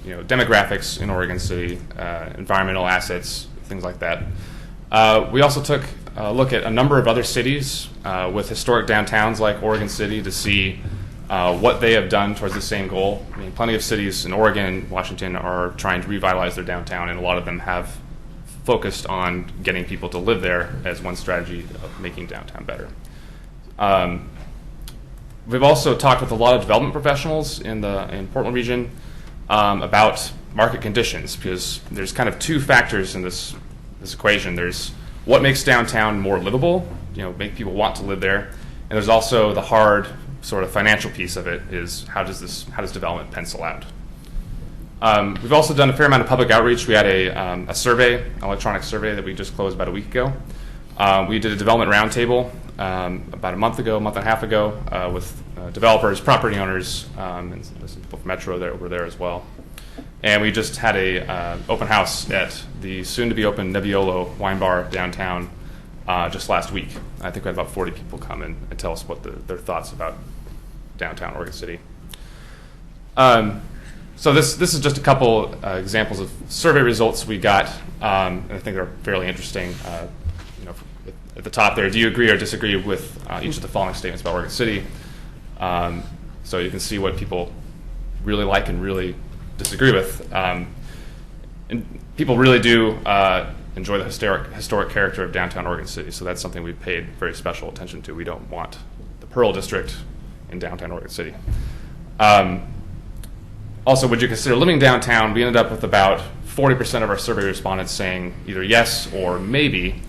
demographics in Oregon City, environmental assets, things like that. We also took a look at a number of other cities with historic downtowns like Oregon City to see what they have done towards the same goal. I mean, plenty of cities in Oregon and Washington are trying to revitalize their downtown, and a lot of them have focused on getting people to live there as one strategy of making downtown better. We've also talked with a lot of development professionals in Portland region about market conditions, because there's kind of 2 factors in this equation. There's what makes downtown more livable, make people want to live there, and there's also the hard sort of financial piece of it is how does development pencil out. We've also done a fair amount of public outreach. We had a survey, an electronic survey that we just closed about a week ago. We did a development roundtable about a month and a half ago with developers, property owners, and some people from Metro that were there as well. And we just had a open house at the soon-to-be-open Nebbiolo Wine Bar downtown just last week. I think we had about 40 people come in and tell us what their thoughts about downtown Oregon City. So this is just a couple examples of survey results we got, and I think they're fairly interesting. At the top there, do you agree or disagree with each of the following statements about Oregon City? So you can see what people really like and really disagree with. And people really do enjoy the historic character of downtown Oregon City, so that's something we've paid very special attention to. We don't want the Pearl District in downtown Oregon City. Also, would you consider living downtown? We ended up with about 40% of our survey respondents saying either yes or maybe,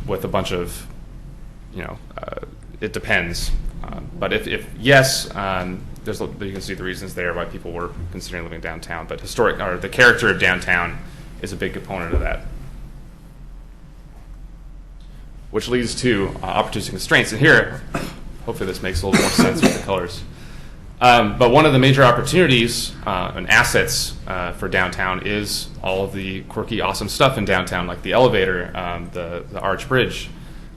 with a bunch of, it depends. But if yes, you can see the reasons there why people were considering living downtown. But the character of downtown is a big component of that. Which leads to opportunities and constraints. And here, hopefully this makes a little more sense with the colors. But one of the major opportunities and assets for downtown is all of the quirky, awesome stuff in downtown, like the elevator, the arch bridge.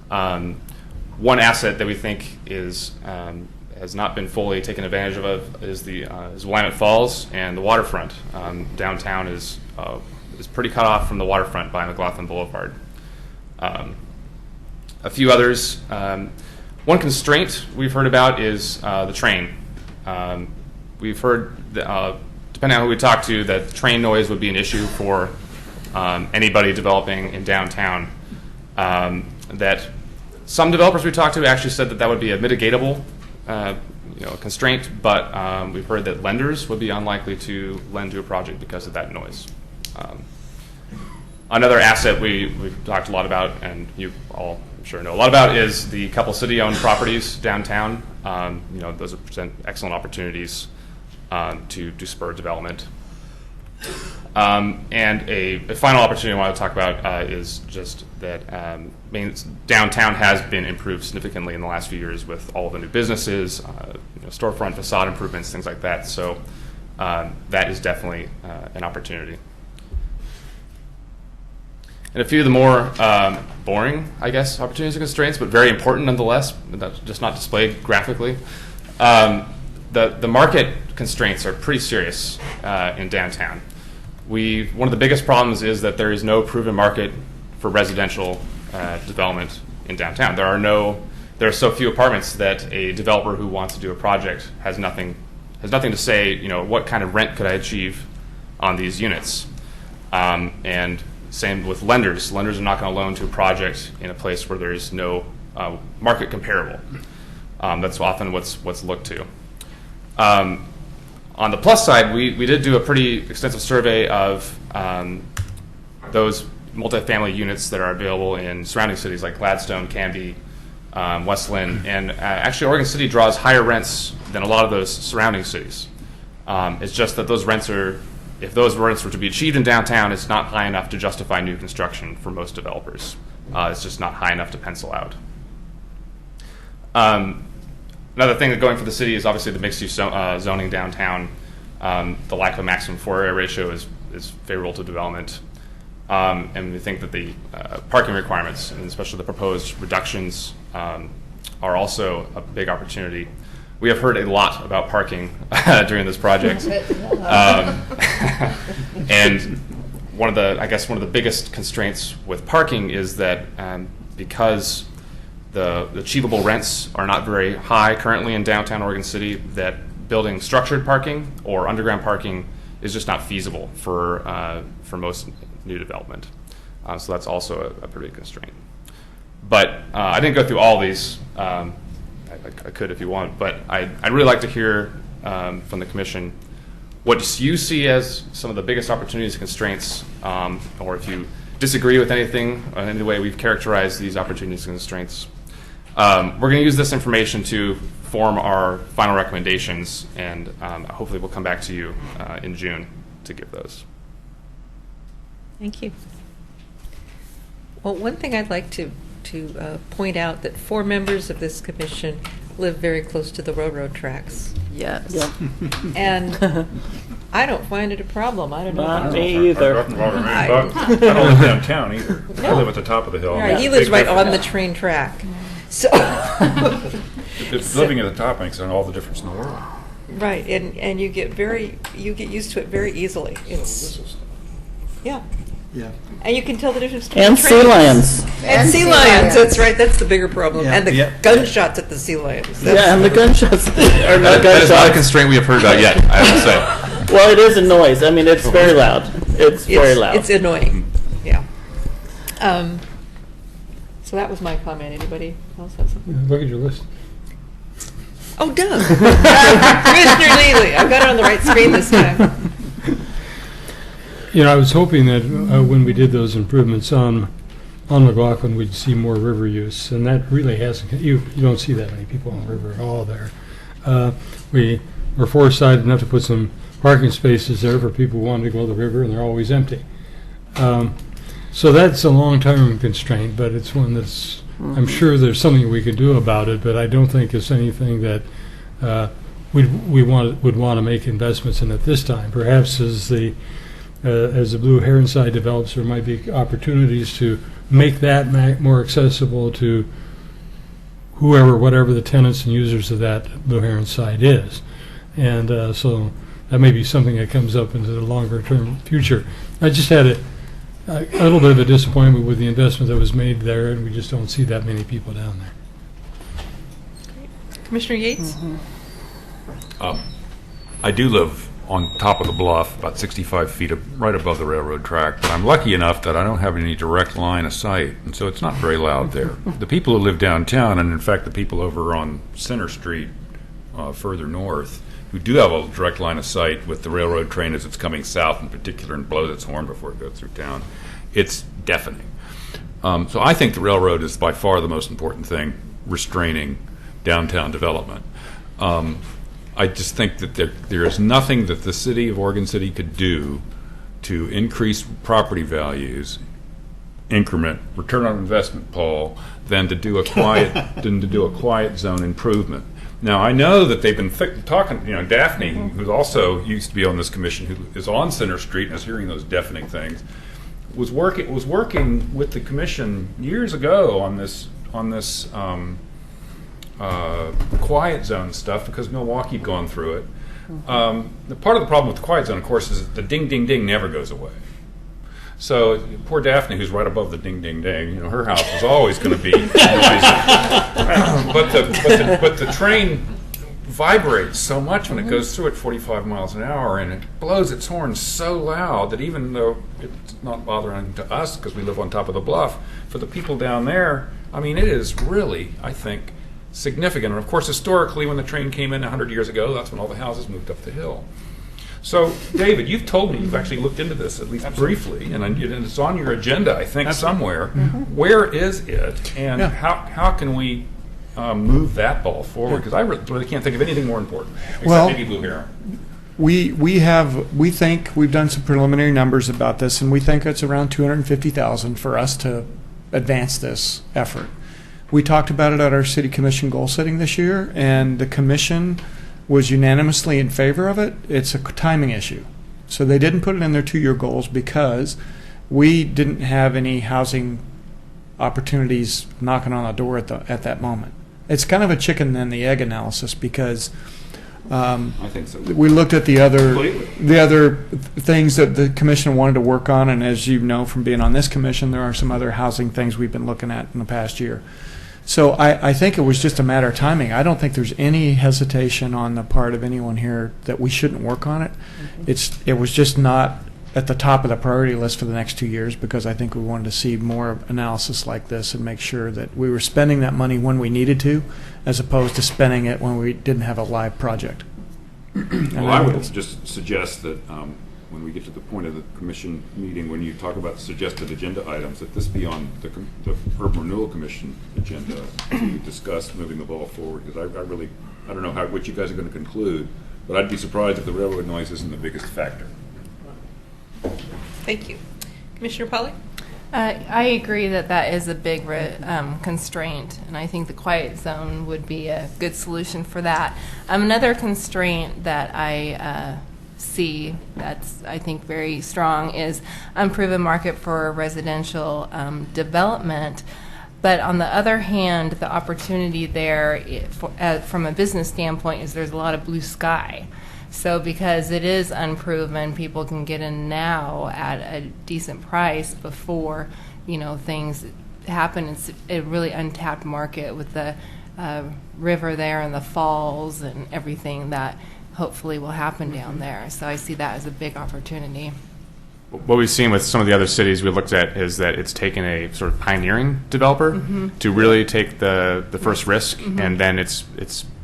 One asset that we think has not been fully taken advantage of is Willamette Falls and the waterfront. Downtown is pretty cut off from the waterfront by McLaughlin Boulevard. A few others. One constraint we've heard about is the train. We've heard, depending on who we talk to, that train noise would be an issue for anybody developing in downtown. That some developers we talked to actually said that would be a mitigatable constraint, but we've heard that lenders would be unlikely to lend to a project because of that noise. Another asset we've talked a lot about, and you all I'm sure know a lot about, is the couple city-owned properties downtown. Those present excellent opportunities to spur development. And a final opportunity I want to talk about is just that downtown has been improved significantly in the last few years with all of the new businesses, storefront facade improvements, things like that. So that is definitely an opportunity. And a few of the more boring, I guess, opportunities and constraints, but very important nonetheless, just not displayed graphically. The market constraints are pretty serious in downtown. One of the biggest problems is that there is no proven market for residential development in downtown. There are so few apartments that a developer who wants to do a project has nothing to say. What kind of rent could I achieve on these units? And same with lenders. Lenders are not going to loan to a project in a place where there is no market comparable. That's often what's looked to. On the plus side, we did do a pretty extensive survey of those multifamily units that are available in surrounding cities like Gladstone, Canby, West Lynn, and actually Oregon City draws higher rents than a lot of those surrounding cities. It's just that if those rents were to be achieved in downtown, it's not high enough to justify new construction for most developers. It's just not high enough to pencil out. Another thing that going for the city is obviously the mixed-use zoning downtown. The lack of a maximum floor area ratio is favorable to development. And we think that the parking requirements, and especially the proposed reductions, are also a big opportunity. We have heard a lot about parking during this project. And one of the biggest constraints with parking is that because the achievable rents are not very high currently in downtown Oregon City, that building structured parking or underground parking is just not feasible for most new development. So that's also a pretty big constraint. But I didn't go through all these. I could if you want, but I'd really like to hear from the commission what you see as some of the biggest opportunities and constraints, or if you disagree with anything or any way we've characterized these opportunities and constraints. We're going to use this information to form our final recommendations, and hopefully we'll come back to you in June to give those. Thank you. Well, one thing I'd like to point out that 4 members of this commission live very close to the railroad tracks. Yes. And I don't find it a problem. I don't know. Not if me you- either. Nothing wrong with me, I- but I don't live downtown either. I No. live at the top of the hill. Right, he lives right on the train track. So, Living at the top makes all the difference in the world. right, and you get used to it very easily. It's, yeah. Yeah. And you can tell the difference between And trains. sea lions. And sea lions, that's right, that's the bigger problem. Yeah. And the Yeah. gunshots at the sea lions. Yeah, and the gunshots are not That is not a gunshots. constraint we have heard about yet, I have to say. Well, it is a noise. I mean, it's very loud. It's very loud. It's annoying, yeah. So that was my comment. Anybody else have something? Look at your list. Oh, Doug. Commissioner Neely. I've got it on the right screen this time. You know, I was hoping that when we did those improvements on McLaughlin, we'd see more river use, and that really hasn't. You don't see that many people on the river at all there. We were foresighted enough to put some parking spaces there for people who wanted to go to the river, and they're always empty. So that's a long-term constraint, but it's one that's. I'm sure there's something we could do about it, but I don't think it's anything that would want to make investments in at this time. Perhaps as the Blue Heron side develops, there might be opportunities to make that more accessible to whatever the tenants and users of that Blue Heron side is. And so that may be something that comes up into the longer term future. I just had a little bit of a disappointment with the investment that was made there, and we just don't see that many people down there. Commissioner Yates? I do live on top of the bluff, about 65 feet right above the railroad track, but I'm lucky enough that I don't have any direct line of sight, and so it's not very loud there. The people who live downtown, and in fact the people over on Center Street further north, who do have a direct line of sight with the railroad train as it's coming south in particular and blows its horn before it goes through town, it's deafening. So I think the railroad is by far the most important thing restraining downtown development. I just think that there is nothing that the city of Oregon City could do to increase property values, increment, return on investment, Paul, than to do a quiet zone improvement. Now, I know that they've been talking, Daphne, who also used to be on this commission, who is on Center Street and is hearing those deafening things, was working with the commission years ago on this quiet zone stuff because Milwaukee had gone through it. The part of the problem with the quiet zone, of course, is that the ding, ding, ding never goes away. So poor Daphne, who's right above the ding, ding, ding, her house is always going to be noisy. but the train vibrates so much when it goes through at 45 miles an hour, and it blows its horn so loud that even though it's not bothering to us because we live on top of the bluff, for the people down there, I mean, it is really, I think, significant. And of course, historically, when the train came in 100 years ago, that's when all the houses moved up the hill. So, David, you've told me you've actually looked into this, at least briefly, and it's on your agenda, I think, somewhere. Where is it, and how can we move that ball forward? Because I really can't think of anything more important, except maybe Blue Heron. We think we've done some preliminary numbers about this, and we think it's around $250,000 for us to advance this effort. We talked about it at our city commission goal setting this year, and the commission was unanimously in favor of it. It's a timing issue. So they didn't put it in their 2-year goals because we didn't have any housing opportunities knocking on the door at that moment. It's kind of a chicken and the egg analysis because I think so. we looked at the other things that the commission wanted to work on, and as you know from being on this commission, there are some other housing things we've been looking at in the past year. So I think it was just a matter of timing. I don't think there's any hesitation on the part of anyone here that we shouldn't work on it. It was just not at the top of the priority list for the next 2 years because I think we wanted to see more analysis like this and make sure that we were spending that money when we needed to, as opposed to spending it when we didn't have a live project. Well, I would just suggest that when we get to the point of the commission meeting, when you talk about suggested agenda items, that this be on the Urban Renewal Commission agenda to discuss moving the ball forward. Because I don't know what you guys are going to conclude, but I'd be surprised if the railroad noise isn't the biggest factor. Thank you. Commissioner Polly? I agree that is a big constraint, and I think the quiet zone would be a good solution for that. Another constraint that I C, that's, I think, very strong, is unproven market for residential development. But on the other hand, the opportunity there from a business standpoint is there's a lot of blue sky. So because it is unproven, people can get in now at a decent price before, things happen. It's a really untapped market with the river there and the falls and everything that hopefully will happen down there. So I see that as a big opportunity. What we've seen with some of the other cities we looked at is that it's taken a sort of pioneering developer to really take the first risk, and then it's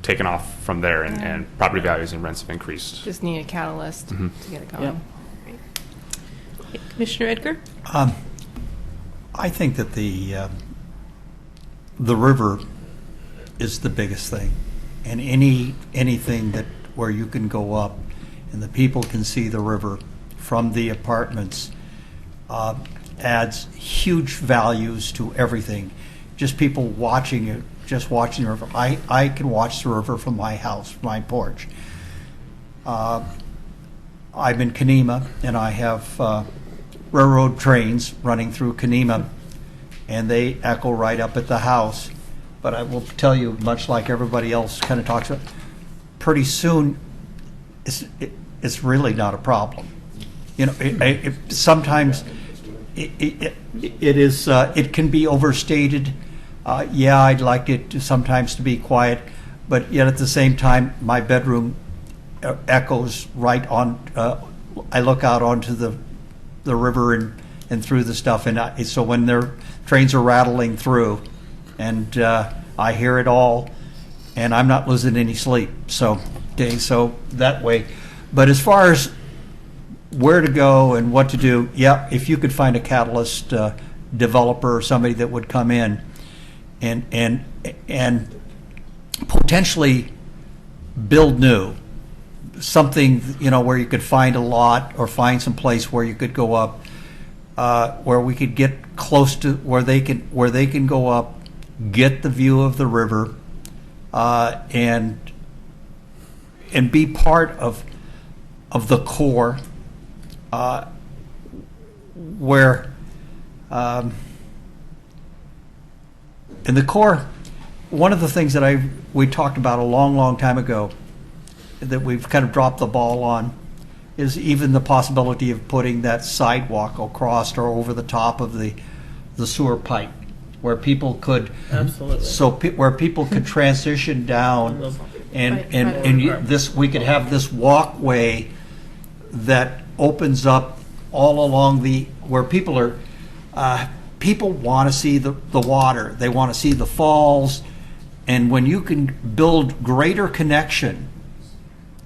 taken off from there, and property values and rents have increased. Just need a catalyst to get it going. Okay, Commissioner Edgar? I think that the river is the biggest thing, and anything that where you can go up and the people can see the river from the apartments adds huge values to everything. Just people watching it, just watching the river. I can watch the river from my house, my porch. I'm in Kenema, and I have railroad trains running through Kenema, and they echo right up at the house. But I will tell you, much like everybody else kind of talks about, pretty soon it's really not a problem. Sometimes it can be overstated. I'd like it sometimes to be quiet, but yet at the same time, my bedroom echoes right on. I look out onto the river and through the stuff, and so when their trains are rattling through, and I hear it all, and I'm not losing any sleep. So that way. But as far as where to go and what to do, if you could find a catalyst developer or somebody that would come in and potentially build new, something where you could find a lot or find some place where you could go up, where we could get close to where they can go up, get the view of the river, and be part of the core, where in the core, one of the things that we talked about a long time ago that we've kind of dropped the ball on is even the possibility of putting that sidewalk across or over the top of the sewer pipe, where people could where people could transition down, we could have this walkway that opens up all along where people are. People want to see the water. They want to see the falls, and when you can build greater connection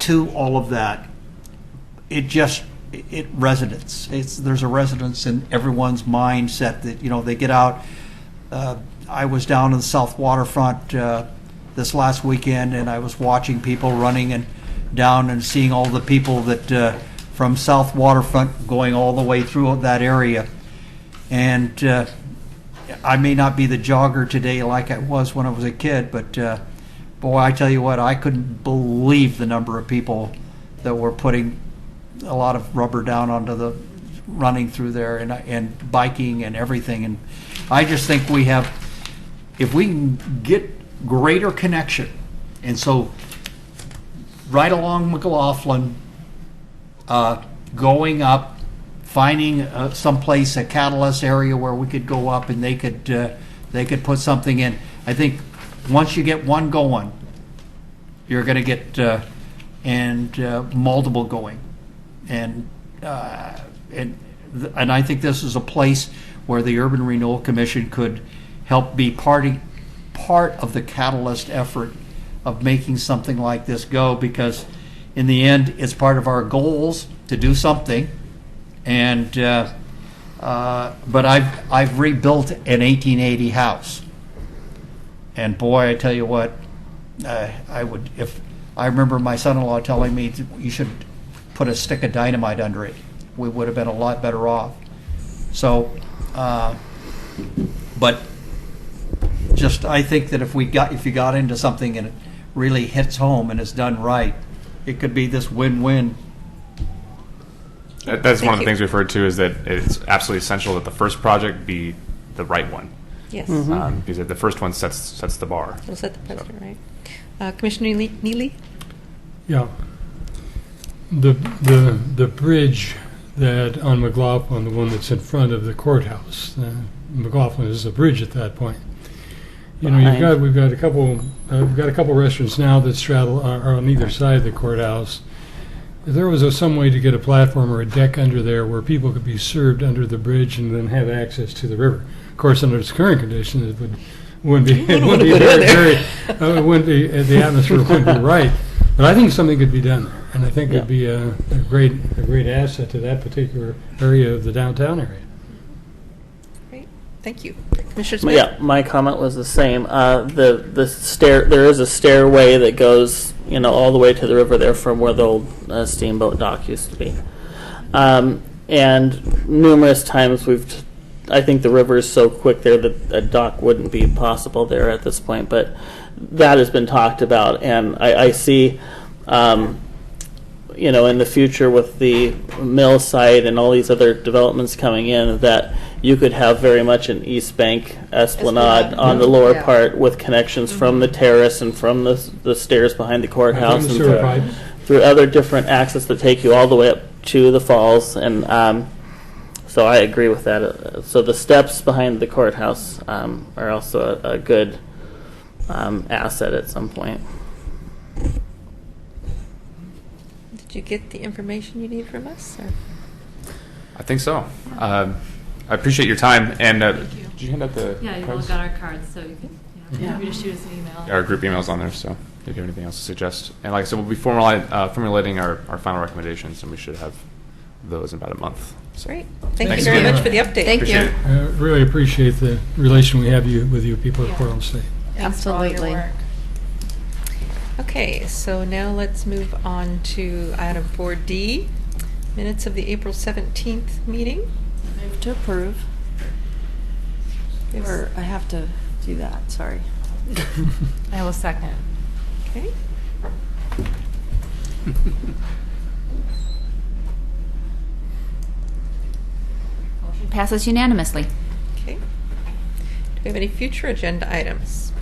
to all of that, it resonates. There's a resonance in everyone's mindset that they get out. I was down in the South Waterfront this last weekend, and I was watching people running and down and seeing all the people that from South Waterfront going all the way through that area. And I may not be the jogger today like I was when I was a kid, but boy, I tell you what, I couldn't believe the number of people that were putting a lot of rubber down onto running through there and biking and everything. And I just think if we can get greater connection, and so right along McLaughlin, going up, finding someplace, a catalyst area where we could go up and they could put something in. I think once you get one going, you're going to get multiple going, and I think this is a place where the Urban Renewal Commission could help be part of the catalyst effort of making something like this go, because in the end, it's part of our goals to do something. And but I've rebuilt an 1880 house, and boy, I tell you what, I would, if I remember my son-in-law telling me you should put a stick of dynamite under it, we would have been a lot better off. So, but just I think that if you got into something and it really hits home and it's done right, it could be this win-win That's Thank one of the you. things we referred to is that it's absolutely essential that the first project be the right one. Yes. Because the first one sets the bar. We'll set the precedent, right? Commissioner Neely? Yeah. The bridge that on McLaughlin, the one that's in front of the courthouse, McLaughlin is a bridge at that point. You know, we've got a couple restaurants now that straddle are on either side of the courthouse. If there was some way to get a platform or a deck under there where people could be served under the bridge and then have access to the river. Of course, under its current conditions, it wouldn't be the atmosphere wouldn't be right. But I think something could be done there, and I think it'd be a great asset to that particular area of the downtown area. Great. Thank you. Commissioner Smith? Yeah, my comment was the same. The stair, there is a stairway that goes, all the way to the river there from where the old steamboat dock used to be. And numerous times I think the river is so quick there that a dock wouldn't be possible there at this point, but that has been talked about, and I see, in the future with the mill site and all these other developments coming in, that you could have very much an East Bank Esplanade on the lower part with connections from the terrace and from the stairs behind the courthouse and through other different access that take you all the way up to the falls. And so I agree with that. So the steps behind the courthouse are also a good asset at some point. Did you get the information you need from us? Or? I think so. I appreciate your time. And did you hand out the Yeah, you all cards? got our cards, so you can feel free to shoot us an email. Our group email's on there, so if you have anything else to suggest. And like I said, we'll be formulating our final recommendations, and we should have those in about a month. So. Great. Thank Thanks you very again. much for the update. Thank you. Really appreciate the relation we have with you people at Portland State. Thanks for all your Absolutely. work. Okay, so now let's move on to item 4D, minutes of the April 17th meeting. Move to approve. Yes. Or I have to do that, sorry. I will second. Okay. Motion passes unanimously. Okay. Do we have any future agenda items?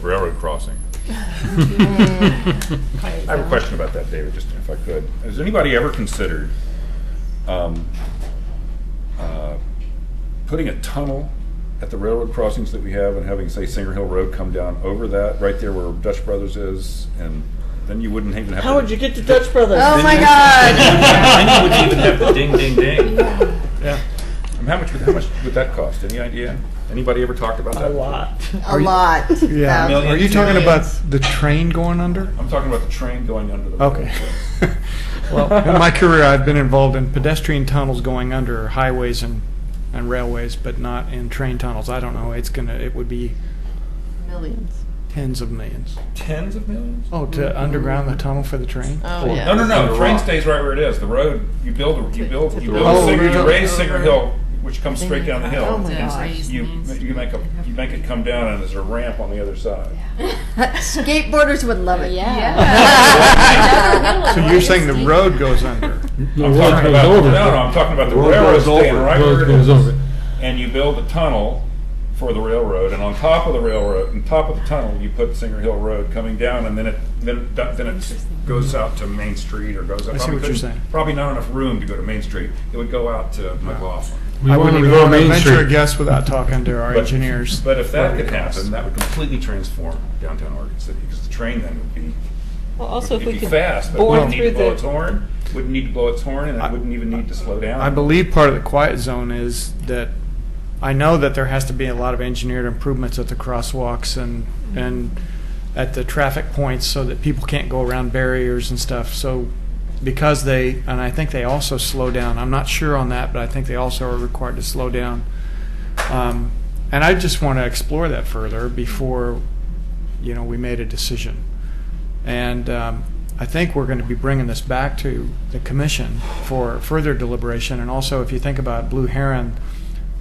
Railroad crossing. I have a question about that, David, just if I could. Has anybody ever considered putting a tunnel at the railroad crossings that we have and having, say, Singer Hill Road come down over that, right there where Dutch Brothers is, and then you wouldn't even have How would you get to Dutch Brothers? Oh my God! Then you wouldn't even have the ding, ding, ding. Yeah. How much would that cost? Any idea? Anybody ever talked about that? A lot. A lot. Yeah. Millions, Are you talking millions. about the train going under? I'm talking about the train going under the Okay. railroad. Well, in my career, I've been involved in pedestrian tunnels going under highways and railways, but not in train tunnels. I don't know. It would be Millions. tens of millions. Tens of millions? Oh, to underground the tunnel for the train? Oh, yeah. No, the train stays right where it is. The road, you build Oh, you you're raise Singer Hill, which comes straight down the hill. Oh my To gosh. raise You means- make it come down, and there's a ramp on the other side. Skateboarders would love it. So you're saying the road goes under? The I'm road talking goes about over. I'm talking about the Road railroad goes staying over. right Road where it goes is. over. And you build a tunnel for the railroad, and on top of the railroad, on top of the tunnel, you put Singer Hill Road coming down, and then it goes out to Main Street or goes up. I see what you're saying. Probably not enough room to go to Main Street. It would go out to McLaughlin. We I want wouldn't to even go want to Main venture a Street. guess without talking to our engineers. But if that what it could would cost. happen, that would completely transform downtown Oregon City, because the train then would be Well, also if it'd we be could fast, but it bore wouldn't need through to blow the. its horn. Wouldn't need to blow its horn, and it wouldn't even need to slow down. I believe part of the quiet zone is that I know that there has to be a lot of engineered improvements at the crosswalks and at the traffic points so that people can't go around barriers and stuff. So because and I think they also slow down. I'm not sure on that, but I think they also are required to slow down. And I just want to explore that further before, we made a decision. And I think we're going to be bringing this back to the commission for further deliberation. And also, if you think about Blue Heron,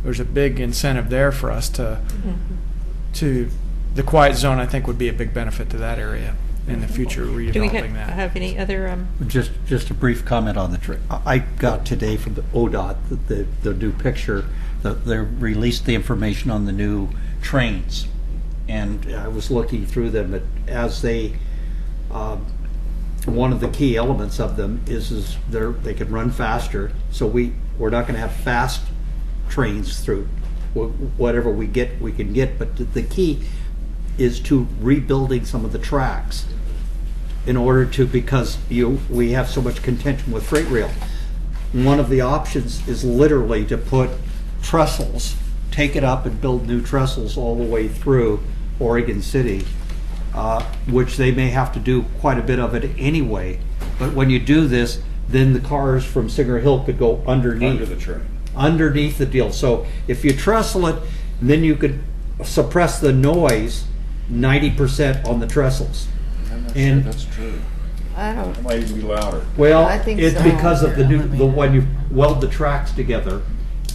there's a big incentive there for us to the quiet zone. I think would be a big benefit to that area. in the future Do we redeveloping that. have any other? Just a brief comment on the train. I got today from the ODOT the new picture. They released the information on the new trains, and I was looking through them as they. One of the key elements of them is they can run faster. So we're not going to have fast trains through whatever we can get. But the key is to rebuilding some of the tracks in order to, because we have so much contention with freight rail. One of the options is literally to put trestles, take it up and build new trestles all the way through Oregon City, which they may have to do quite a bit of it anyway. But when you do this, then the cars from Singer Hill could go underneath. Under the train. Underneath the deal. So if you trestle it, then you could suppress the noise 90% on the trestles. I'm not And- sure that's true. I don't, It might even be louder. Well, I think it's so. because of when you weld the tracks together,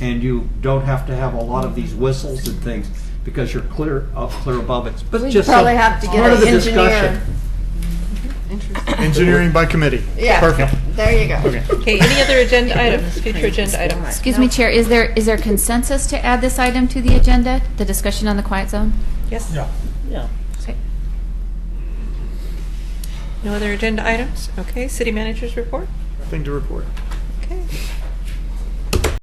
and you don't have to have a lot of these whistles and things because you're clear above it. But we just probably some- have to get part of an the engineer. discussion. Engineering by committee. Yeah. Perfect. There you go. Okay. Okay, any other agenda items, future agenda items? Excuse me, Chair, is there consensus to add this item to the agenda, the discussion on the quiet zone? Yes? Yeah. Yeah. Okay. No other agenda items? Okay, city managers report? Nothing to report.